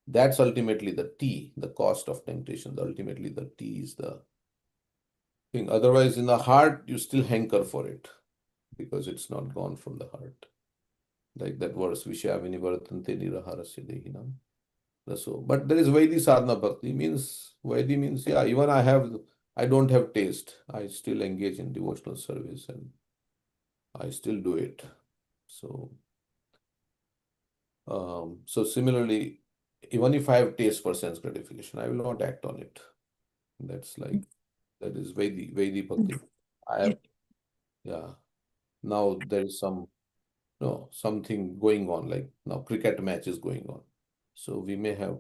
that's ultimately the T, the cost of temptation. Ultimately, the T is the thing. Otherwise, in the heart, you still hanker for it because it's not gone from the heart. Like that verse, Vishyavini Vartante Niraharasya Dehinam. So, but there is Vaidhi Sadhana Bhakti, means Vaidhi means, yeah, even I don't have taste. I still engage in devotional service and I still do it. So similarly, even if I have taste for sense gratification, I will not act on it. That's like, that is Vaidhi Bhakti. I have, yeah. Now there is something going on, like now cricket match is going on. So we may have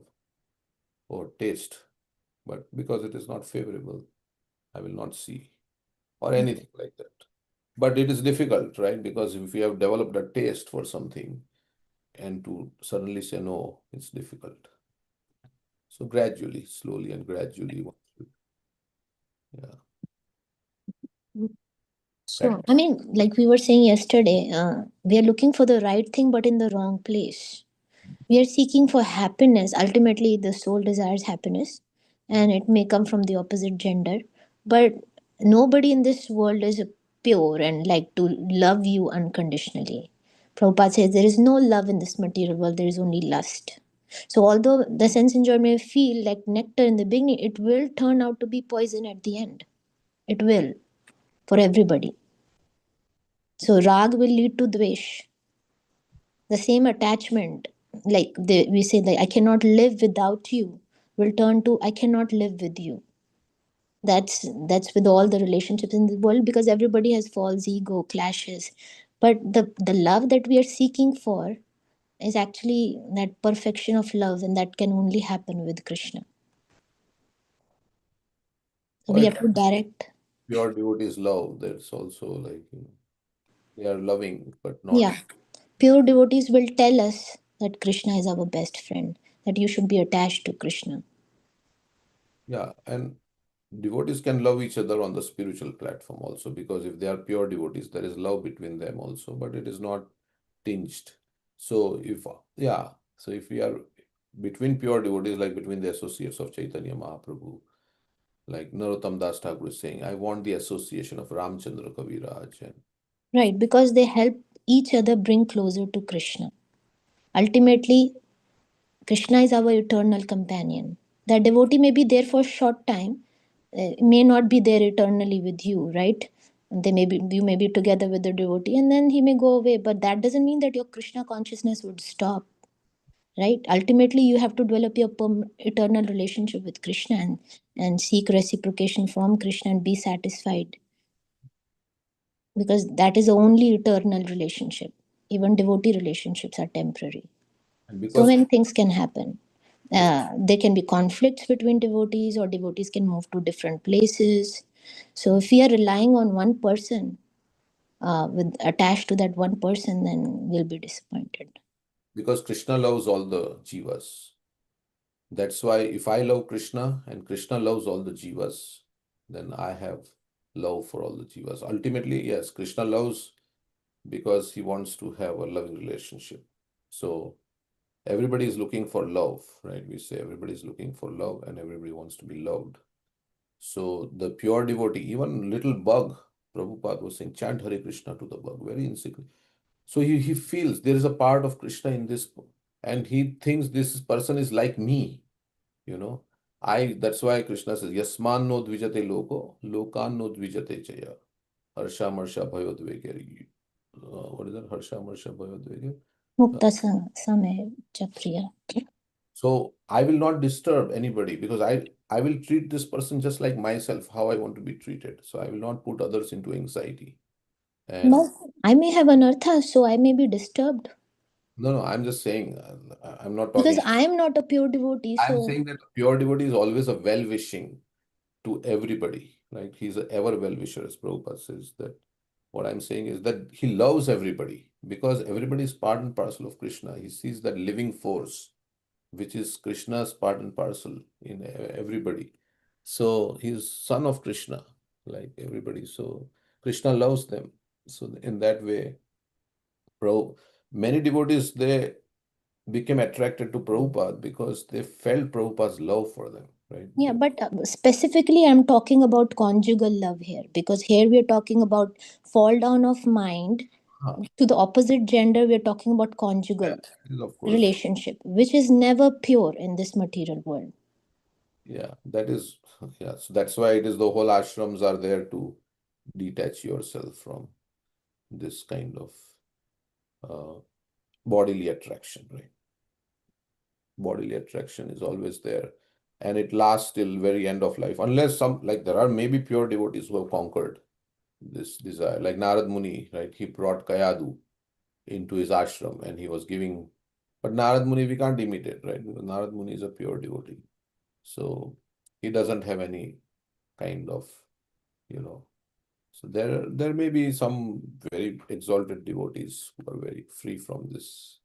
or taste, but because it is not favorable, I will not see or anything like that. But it is difficult, right? Because if you have developed a taste for something and to suddenly say no, it's difficult. So gradually, slowly and gradually, yeah.
So, I mean, like we were saying yesterday, we are looking for the right thing, but in the wrong place. We are seeking for happiness. Ultimately, the soul desires happiness, and it may come from the opposite gender. But nobody in this world is pure and like to love you unconditionally. Prabhupada says there is no love in this material world, there is only lust. So, although the sense enjoyer may feel like nectar in the beginning, it will turn out to be poison at the end. It will, for everybody. So, rag will lead to dvesh. The same attachment, like we say that I cannot live without you, will turn to I cannot live with you. That's with all the relationships in the world, because everybody has false ego clashes. But the love that we are seeking for is actually that perfection of love, and that can only happen with Krishna. So
Or
we
at
have to direct.
pure devotees love. There's also like, they are loving, but not.
Yeah, pure devotees will tell us that Krishna is our best friend, that you should be attached to Krishna.
Yeah, and devotees can love each other on the spiritual platform also, because if they are pure devotees, there is love between them also, but it is not tinged. So if we are between pure devotees, like between the associates of Chaitanya Mahaprabhu, like Narottam Das Thakur is saying, I want the association of Ramchandra Kaviraj. And
Right, because they help each other bring closer to Krishna. Ultimately, Krishna is our eternal companion. The devotee may be there for a short time, may not be there eternally with you, right? You may be together with the devotee, and then he may go away. But that doesn't mean that your Krishna consciousness would stop, right? Ultimately, you have to develop your eternal relationship with Krishna, and seek reciprocation from Krishna and be satisfied, because that is the only eternal relationship. Even devotee relationships are temporary. So
because
many things can happen.
yes,
There can be conflicts between devotees, or devotees can move to different places. So if we are relying on one person, with attached to that one person, then we'll be disappointed.
because Krishna loves all the jivas. That's why if I love Krishna and Krishna loves all the jivas, then I have love for all the jivas. Ultimately, yes, Krishna loves because he wants to have a loving relationship. So everybody is looking for love, right? We say everybody is looking for love and everybody wants to be loved. So the pure devotee, even little bug, Prabhupada was saying, chant Hare Krishna to the bug, very insignificant. So he feels there is a part of Krishna in this, and he thinks this person is like me, you know. That's why Krishna says, Yasman no dvijate loko, lokan no dvijate chaya. Harsha Marsha Bhayodvegari. What is that? Harsha Marsha Bhayodvegari.
Mukta Same Chapriya.
So I will not disturb anybody because I will treat this person just like myself, how I want to be treated. So I will not put others into anxiety. And
But I may have anartha, so I may be disturbed.
no, I'm just saying, I'm not
Because
talking.
I am not a pure devotee,
I'm
so
saying that pure devotee is always a well-wishing to everybody. Right? He's a ever well-wisher, as Prabhupada says. That what I'm saying is that he loves everybody because everybody is part and parcel of Krishna. He sees that living force, which is Krishna's part and parcel in everybody. So he's son of Krishna, like everybody. So Krishna loves them. So in that way, many devotees, they became attracted to Prabhupada because they felt Prabhupada's love for them, right?
yeah, but specifically I'm talking about conjugal love here, because here we are talking about fall down of mind to the opposite gender. We are talking about conjugal
Of course.
relationship, which is never pure in this material world.
Yeah, that is, yeah. So that's why it is the whole ashrams are there to detach yourself from this kind of bodily attraction, right? Bodily attraction is always there, and it lasts till very end of life, unless some, like there are maybe pure devotees who have conquered this desire, like Narad Muni, right? He brought Kayadu into his ashram and he was giving, but Narad Muni we can't imitate, right? Because Narad Muni is a pure devotee, so he doesn't have any kind of, so there may be some very exalted devotees who are very free from this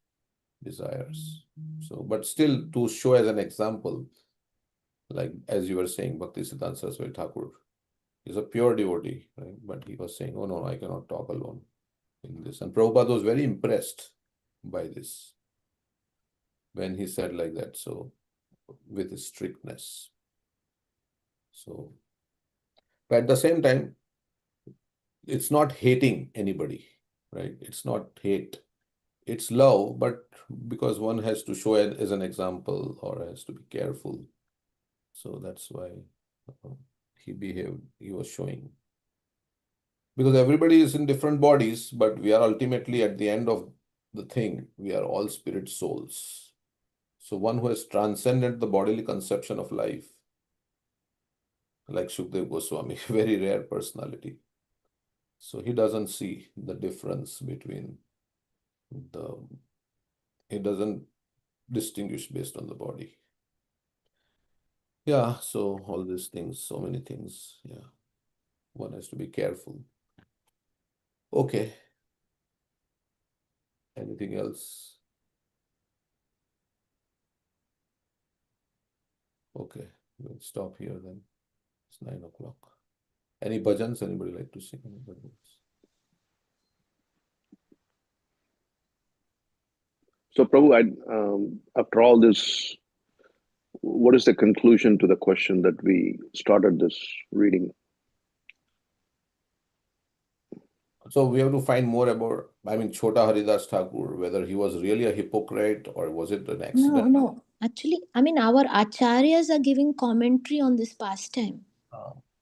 desires. So, but still, to show as an example, like as you were saying, Bhakti Siddhanta Saraswati Thakur is a pure devotee, right? But he was saying, oh no, I cannot talk alone in this. And Prabhupada was very impressed by this when he said like that, so with his strictness. So, but at the same time, it's not hating anybody, right? It's not hate. It's love, but because one has to show it as an example or has to be careful. So that's why he was showing. Because everybody is in different bodies, but we are ultimately at the end of the thing, we are all spirit souls. So one who has transcended the bodily conception of life, like Shukdev Goswami, very rare personality. So he doesn't see the difference between he doesn't distinguish based on the body. Yeah, so all these things, so many things, yeah. One has to be careful. Okay. Anything else? Okay, we'll stop here then. It's 9 o'clock. Any bhajans? Anybody like to sing any bhajans?
So, Prabhu, after all this, what is the conclusion to the question that we started this reading?
So we have to find more about, Chota Haridas Thakur, whether he was really a hypocrite or was it an accident?
No. Actually, our acharyas are giving commentary on this pastime.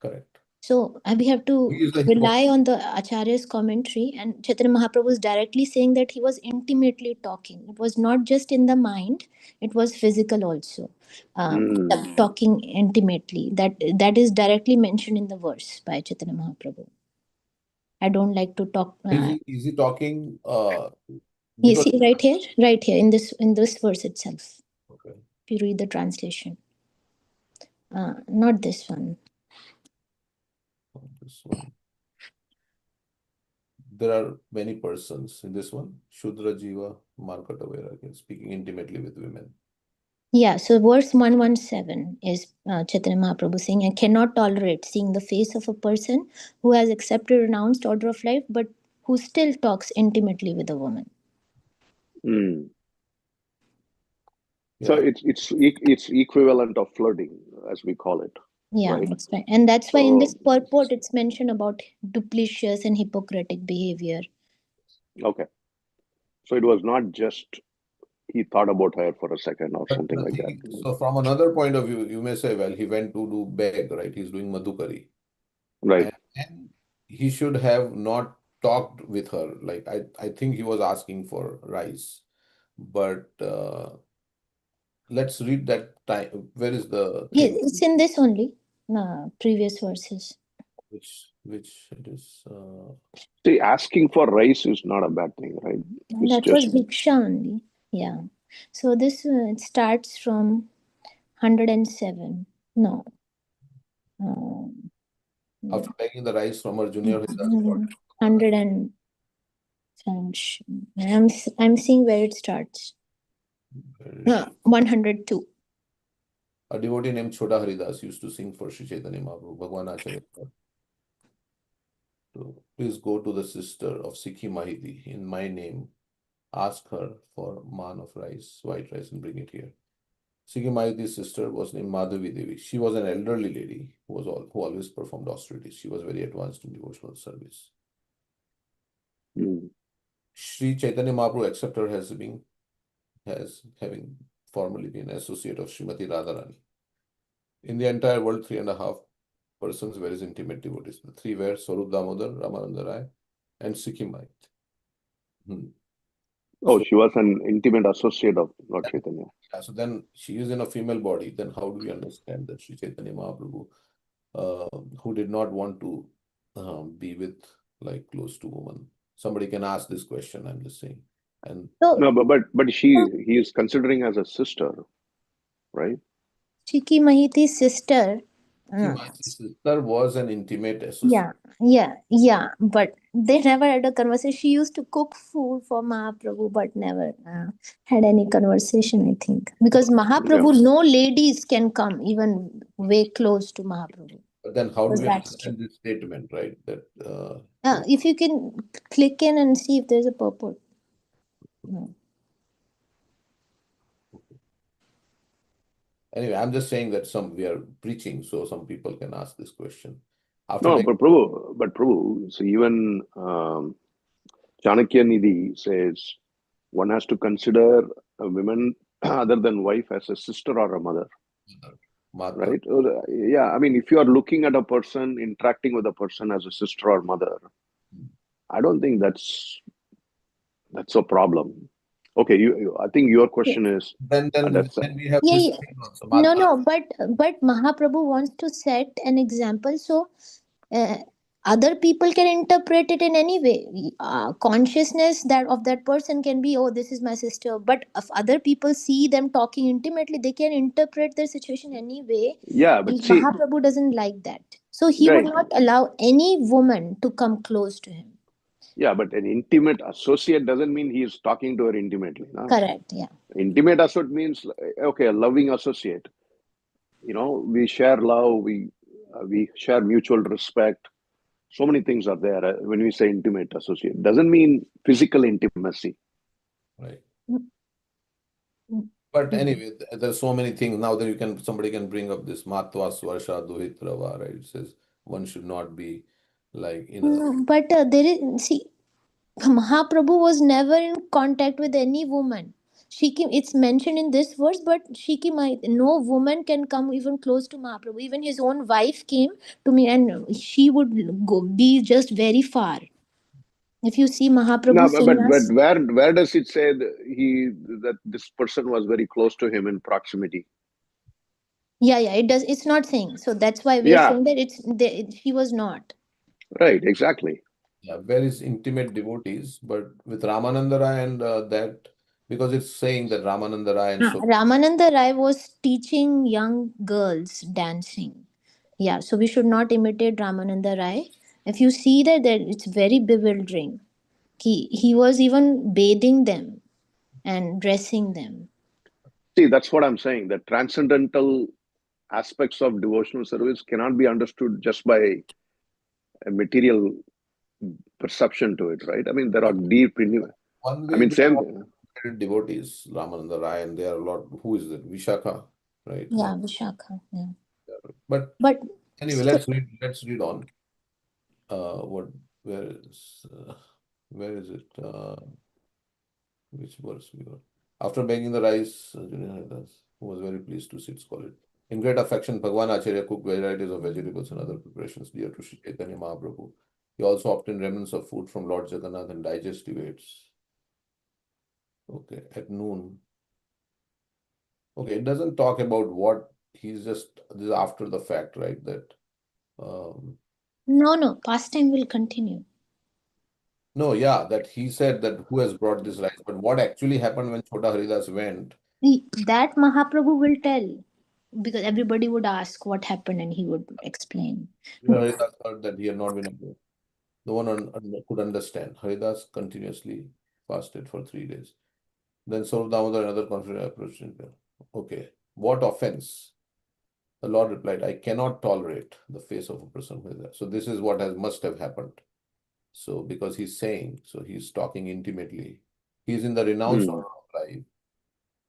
Correct.
So we have to rely on the acharya's commentary, and Chaitanya Mahaprabhu is directly saying that he was intimately talking. It was not just in the mind; it was physical also. Talking intimately. That is directly mentioned in the verse by Chaitanya Mahaprabhu. I don't like to talk.
Is he talking?
You see right here in this verse itself.
Okay.
If you read the translation, not this one.
This one. There are many persons in this one. Shudra Jiva Markata Vairagya, speaking intimately with women.
Yeah, so verse 117 is Chaitanya Mahaprabhu saying, I cannot tolerate seeing the face of a person who has accepted a renounced order of life, but who still talks intimately with a woman.
So it's equivalent of flirting, as we call it.
Yeah,
right?
that's right. And that's why in this
So,
purport it's mentioned about duplicitous and hypocritic behavior.
okay. So it was not just he thought about her for a second or
But
something
the
like
thing,
that.
so from another point of view, you may say, well, he went to do beg, right? He's doing madhukari.
Right.
And he should have not talked with her. Like I think he was asking for rice. But let's read that time. Where is the
Yeah,
thing?
it's in this only, previous verses.
Which it is
See, asking for rice is not a bad thing, right?
And
It's
that was
just,
Bhiksha only. Yeah. So this it starts from 107. No.
after taking the rice from her junior Haridas brought it to Bhagwan.
100 and I'm seeing where it starts.
Where is it?
102.
A devotee named Chota Haridas used to sing for Sri Chaitanya Mahaprabhu, Bhagwan Acharya. So please go to the sister of Sikhi Mahiti in my name. Ask her for man of rice, white rice, and bring it here. Sikhi Mahiti's sister was named Madhavi Devi. She was an elderly lady who always performed austerities. She was very advanced in devotional service. Sri Chaitanya Mahaprabhu accepted her as having formerly been associate of Srimati Radharani. In the entire world, 3.5 persons were his intimate devotees. The three were Swarup Damodar, Ramananda Rai, and Sikhi Mahit.
oh,
So,
she was an intimate associate of Lord Chaitanya.
so then she is in a female body. Then how do we understand that Sri Chaitanya Mahaprabhu, who did not want to be with like close to woman? Somebody can ask this question. I'm just saying. And
So,
No, but he is considering as a sister, right?
Chiki Mahiti's sister.
Sikhi Mahiti's sister was an intimate associate.
Yeah. But they never had a conversation. She used to cook food for Mahaprabhu, but never had any conversation, I think. Because Mahaprabhu, no ladies can come even way close to Mahaprabhu.
But then how do
Because
we
that's
understand this statement, right? That
if you can click in and see if there's a purport.
anyway, I'm just saying that we are preaching, so some people can ask this question. After
No, but Prabhu, so even Chanakya Nidhi says one has to consider a woman other than wife as a sister or a mother, right? Yeah, I mean, if you are looking at a person, interacting with a person as a sister or mother, I don't think that's a problem. Okay, I think your question is
then we have
Yeah,
this
yeah.
thing also.
No, but Mahaprabhu wants to set an example, so other people can interpret it in any way. Consciousness that of that person can be, oh, this is my sister. But if other people see them talking intimately, they can interpret their situation anyway.
Yeah, but
And
see,
Mahaprabhu doesn't like that, so he would
right.
not allow any woman to come close to him.
Yeah, but an intimate associate doesn't mean he is talking to her intimately. No?
Correct. Yeah.
Intimate associate means, okay, a loving associate. You know, we share love, we share mutual respect. So many things are there when we say intimate associate. Doesn't mean physical intimacy.
Right. But anyway, there's so many things now that somebody can bring up this Matva Swarsha Duhit Rava, right? It says one should not be like in a.
But there is, see, Mahaprabhu was never in contact with any woman. It's mentioned in this verse, but no woman can come even close to Mahaprabhu. Even his own wife came to me, and she would be just very far. If you see Mahaprabhu
No, but
sannyas,
where does it say that this person was very close to him in proximity?
yeah, it does. It's not saying. So that's why we are saying that she was not.
Right, exactly.
Yeah, where is intimate devotees, but with Ramananda Rai and that, because it's saying that Ramananda Rai and so.
Ramananda Rai was teaching young girls dancing. Yeah, so we should not imitate Ramananda Rai. If you see that it's very bewildering. He was even bathing them and dressing them.
See, that's what I'm saying. The transcendental aspects of devotional service cannot be understood just by a material perception to it, right? I mean, there are deep.
One
I
way
mean,
they are
same.
all devotees, Ramananda Rai, and they are a lot. Who is that? Vishakha, right?
Yeah, Vishakha. Yeah.
But
But
anyway,
still,
let's read on. What where is it? Which verse we were? After begging the rice, Junior Haridas, who was very pleased to see it scolded. In great affection, Bhagwan Acharya cooked varieties of vegetables and other preparations dear to Sri Chaitanya Mahaprabhu. He also obtained remnants of food from Lord Jagannath and digestive aids. Okay, at noon. Okay, it doesn't talk about what he's just, this is after the fact, right? That
no, pastime will continue.
no, yeah, that he said that who has brought this rice, but what actually happened when Chota Haridas went?
That Mahaprabhu will tell, because everybody would ask what happened and he would explain.
Haridas heard that he had not been able. No one could understand. Haridas continuously fasted for 3 days. Then Saurabh Damodar, another confident approached him. Okay, what offense? The Lord replied, I cannot tolerate the face of a person who is there. So this is what must have happened. So because he's saying, so he's talking intimately. He's in the renounced order of life.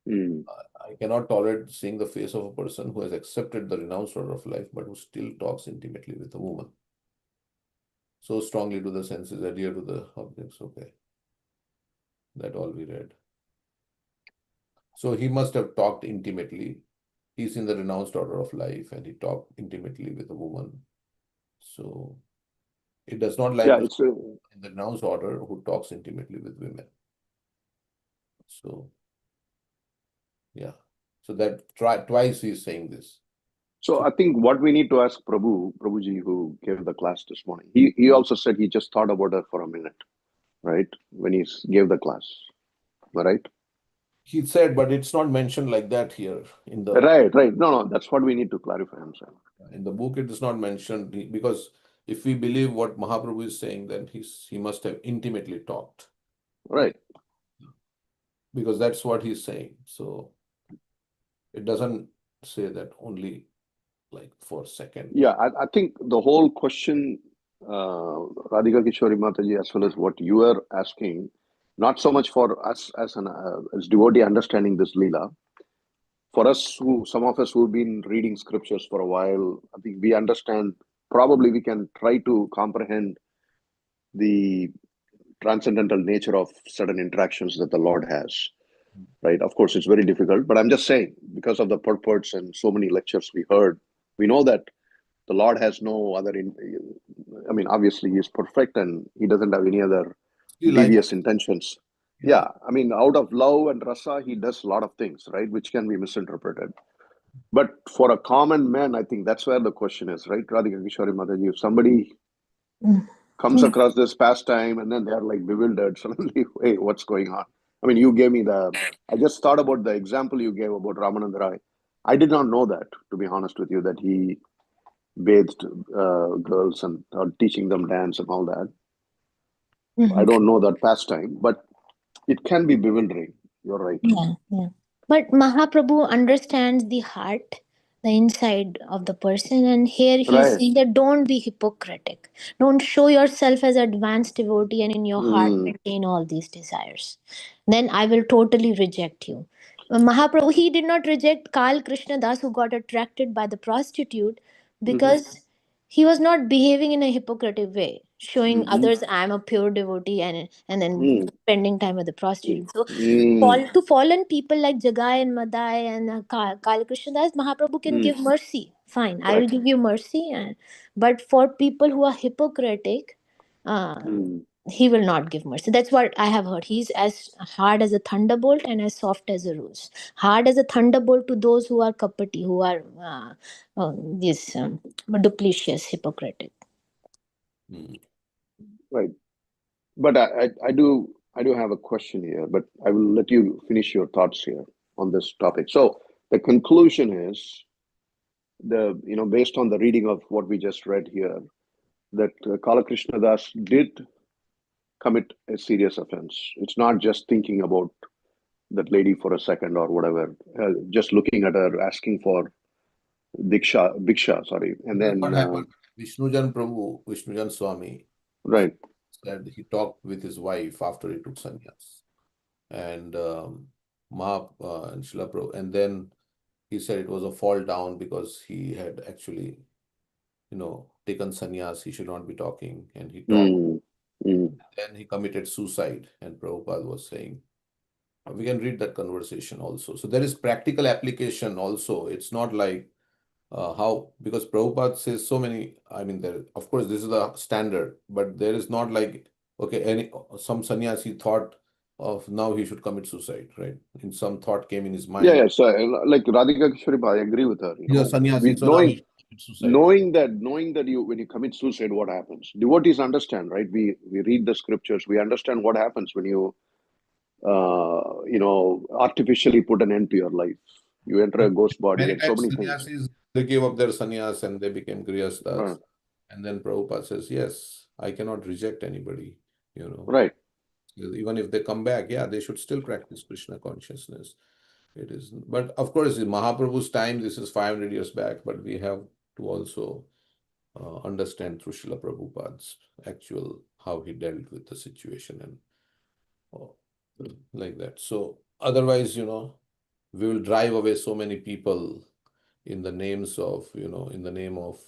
I cannot tolerate seeing the face of a person who has accepted the renounced order of life, but who still talks intimately with a woman. So strongly to the senses, adhere to the objects. Okay. That all we read. So he must have talked intimately. He's in the renounced order of life and he talked intimately with a woman. So it does not like
Yeah, it's
in the renounced order who talks intimately with women. So yeah. So that twice he's saying this.
so. I think what we need to ask Prabhuji, who gave the class this morning. He also said he just thought about it for a minute, right? When he gave the class, right?
He said, but it's not mentioned like that here in the
Right. No. That's what we need to clarify. I'm saying.
in the book. It is not mentioned because if we believe what Mahaprabhu is saying, then he must have intimately talked.
Right.
Because that's what he's saying. So it doesn't say that only like for a second.
Yeah, I think the whole question, Radhika Kishori Mataji, as well as what you are asking, not so much for us as as devotee understanding this lila. For us, some of us who've been reading scriptures for a while, I think we understand. Probably we can try to comprehend the transcendental nature of certain interactions that the Lord has. Right? Of course, it's very difficult, but I'm just saying because of the purports and so many lectures we heard, we know that the Lord has no other. I mean, obviously, He is perfect and He doesn't have any other
You like
devious intentions. Yeah, I mean, out of love and rasa, He does a lot of things, right, which can be misinterpreted. But for a common man, I think that's where the question is, right, Radhika Kishori Mataji? If somebody comes across this pastime and then they're like bewildered, suddenly, hey, what's going on? I mean, you gave me I just thought about the example you gave about Ramananda Rai. I did not know that, to be honest with you, that he bathed girls and teaching them dance and all that. I don't know that pastime, but it can be bewildering. You're right.
Yeah. But Mahaprabhu understands the heart, the inside of the person, and here he's
Right.
saying that don't be hypocritic. Don't show yourself as advanced devotee and in your heart maintain all these desires. Then I will totally reject you. Mahaprabhu, he did not reject Kal Krishna Das, who got attracted by the prostitute, because he was not behaving in a hypocritic way, showing others I am a pure devotee and then spending time with the prostitute. So to fallen people like Jagai and Madai and Kal Krishna Das, Mahaprabhu can give mercy. Fine, I will give you mercy. But for people who are hypocritic, he will not give mercy. That's what I have heard. He's as hard as a thunderbolt and as soft as a rose. Hard as a thunderbolt to those who are kapati, who are these duplicitous, hypocritic.
Right. But I do have a question here, but I will let you finish your thoughts here on this topic. So the conclusion is based on the reading of what we just read here, that Kala Krishna Das did commit a serious offense. It's not just thinking about that lady for a second or whatever, just looking at her, asking for Bhiksha, sorry. And then,
what happened? Vishnujan Prabhu, Vishnujan Swami,
right,
said he talked with his wife after he took sannyas. And and Srila Prabhu, and then he said it was a fall down because he had actually, taken sannyas. He should not be talking, and he talked. Then he committed suicide, and Prabhupada was saying, we can read that conversation also. So there is practical application also. It's not like because Prabhupada says so many, I mean, there, of course, this is the standard, but there is not like, okay, some sannyasi thought of now he should commit suicide, right? In some thought came in his mind.
Yeah. So, like Radhika Kishore, I agree with her.
He's a sannyasi, so now he should commit suicide.
Knowing that when you commit suicide, what happens? Devotees understand, right? We read the scriptures. We understand what happens when you, artificially put an end to your life. You enter a ghost body
Many
and so
times
many things.
sannyasis, they gave up their sannyas and they became grihasthas.
Right.
And then Prabhupada says, yes, I cannot reject anybody,
Right.
Even if they come back, yeah, they should still practice Krishna consciousness. It is, but of course, in Mahaprabhu's time, this is 500 years back, but we have to also understand through Srila Prabhupada's actual, how he dealt with the situation and like that. So otherwise, we will drive away so many people in the names of, in the name of,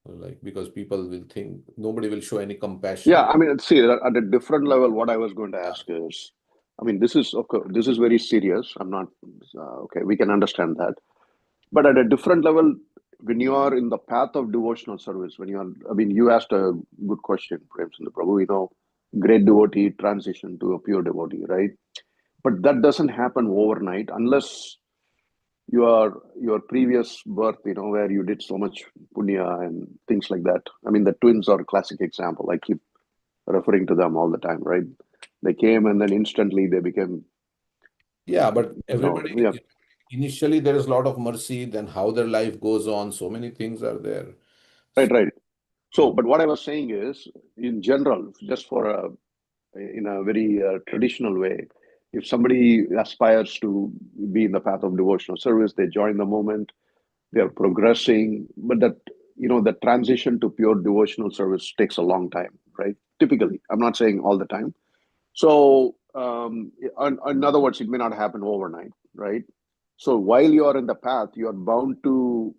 like, because people will think, nobody will show any compassion.
Yeah, I mean, see, at a different level, what I was going to ask is, I mean, this is very serious. I'm not, okay, we can understand that. But at a different level, when you are in the path of devotional service, you asked a good question, Premchandra Prabhu, great devotee transition to a pure devotee, right? But that doesn't happen overnight unless your previous birth, where you did so much punya and things like that. I mean, the twins are a classic example. I keep referring to them all the time, right? They came and then instantly they became.
Yeah, but everybody, initially there is a lot of mercy, then how their life goes on, so many things are there.
Right. So, but what I was saying is, in general, just in a very traditional way, if somebody aspires to be in the path of devotional service, they join the movement, they are progressing, but that, the transition to pure devotional service takes a long time, right? Typically, I'm not saying all the time. So, in other words, it may not happen overnight, right? So while you are in the path, you are bound to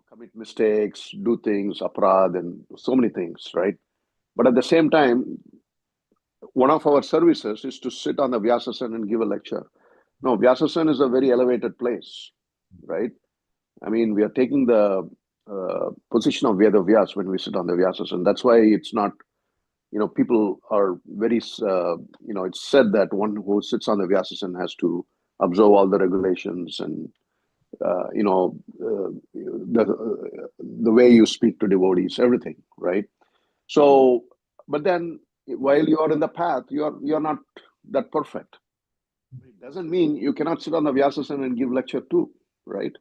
commit mistakes, do things, aparad, and so many things, right? But at the same time, one of our services is to sit on the Vyasasan and give a lecture. No, Vyasasan is a very elevated place, right? I mean, we are taking the position of Veda Vyas when we sit on the Vyasasan. That's why it's not, people are very, it's said that one who sits on the Vyasasan has to observe all the regulations and, the way you speak to devotees, everything, right? So, but then while you are in the path, you're not that perfect. It doesn't mean you cannot sit on the Vyasasan and give lecture too, right?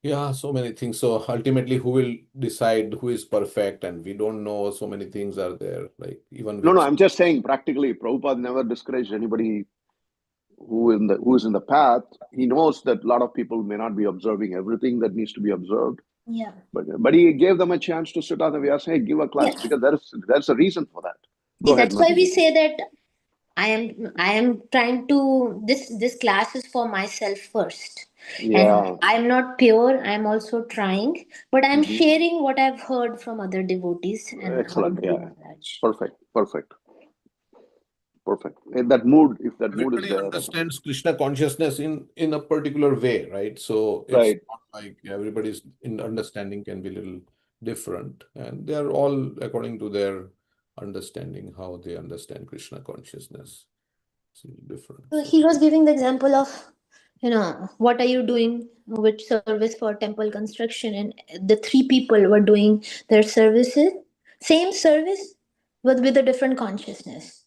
Yeah, so many things. So ultimately, who will decide who is perfect? And we don't know. So many things are there. Like even
No,
with
I'm just saying practically, Prabhupada never discouraged anybody who is in the path. He knows that a lot of people may not be observing everything that needs to be observed.
Yeah.
But he gave them a chance to sit on the Vyasa, hey, give a class, because there's a reason for that. Go ahead,
that's why we
Madhuri.
say that I am trying to this class is for myself first.
Yeah.
And I'm not pure, I'm also trying, but I'm
Mhm.
sharing what I've heard from other devotees and
Excellent.
Guru
Yeah.
Maharaj.
Perfect. In that mood, if that mood is
everybody
there.
understands Krishna consciousness in a particular way, right? So it's
Right.
not like everybody's understanding can be a little different, and they are all according to their understanding how they understand Krishna consciousness. It's different.
So he was giving the example of, what are you doing with service for temple construction? And the three people were doing their services, same service, but with a different consciousness.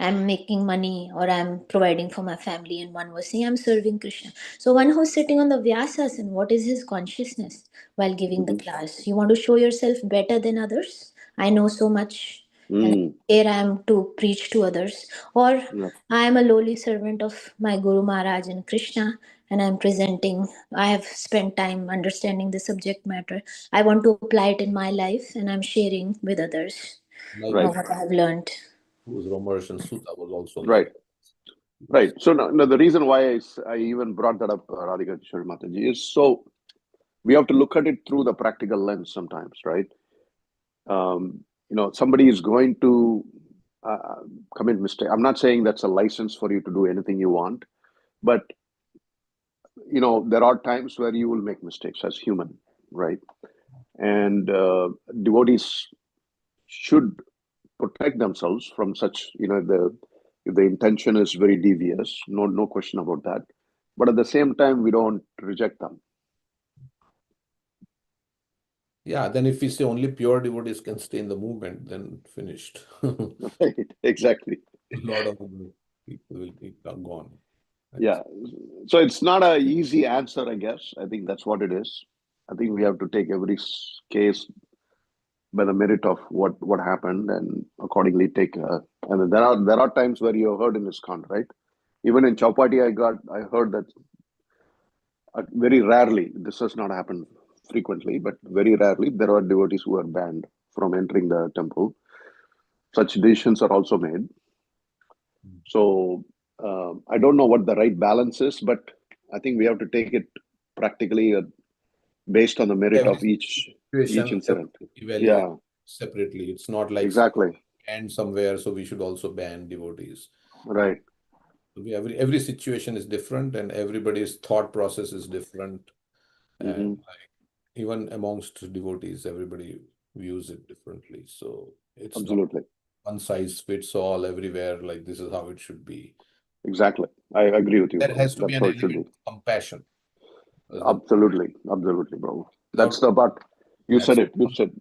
I'm making money or I'm providing for my family, and one was saying I'm serving Krishna. So one who's sitting on the Vyasas, and what is his consciousness while giving the class? You want to show yourself better than others? I know so much, and here I am to preach to others. Or I am a lowly servant of my Guru Maharaj and Krishna, and I'm presenting. I have spent time understanding the subject matter. I want to apply it in my life, and I'm sharing with others
Like
Right.
what I have learned.
whose Romarishan Sutta was also
Right.
like.
Right. So now the reason why I even brought that up, Radhika Kishore Mataji, is so we have to look at it through the practical lens sometimes, right? Somebody is going to commit mistake. I'm not saying that's a license for you to do anything you want, but there are times where you will make mistakes as human, right? And devotees should protect themselves from such, if the intention is very devious, no question about that. But at the same time, we don't reject them.
Yeah, then if we say only pure devotees can stay in the movement, then finished.
Right, exactly.
A lot of people will be gone.
Yeah. So it's not an easy answer, I guess. I think that's what it is. I think we have to take every case by the merit of what happened and accordingly take. And there are times where you have heard in ISKCON, right? Even in Chowpatty, I heard that very rarely. This has not happened frequently, but very rarely there are devotees who are banned from entering the temple. Such decisions are also made. So I don't know what the right balance is, but I think we have to take it practically based on the merit of each incident.
Evaluate separately. It's not like
exactly
ban somewhere, so we should also ban devotees.
Right.
Every situation is different, and everybody's thought process is different, and even amongst devotees, everybody views it differently. So it's
absolutely
not one size fits all everywhere. Like this is how it should be.
Exactly, I agree with you.
There has to
That's
be an element of compassion.
Absolutely, bro. That's the part. You said it.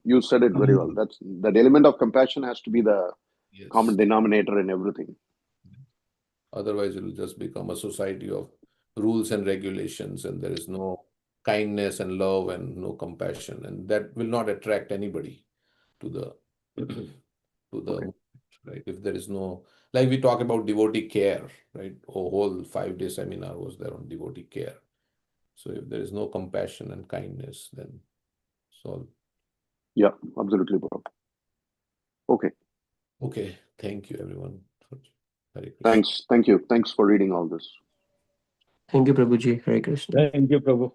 You said it very well. That's that element of compassion has to be the common denominator in everything.
Otherwise, it will just become a society of rules and regulations, and there is no kindness and love and no compassion, and that will not attract anybody to the movement, right? If there is no, like we talk about devotee care, right? A whole 5-day seminar was there on devotee care. So if there is no compassion and kindness, then so.
Yeah, absolutely, bro. Okay.
Okay. Thank you, everyone.
Thanks. Thank you. Thanks for reading all this.
Thank you, Prabhuji. Hare Krishna.
Thank you, Prabhu.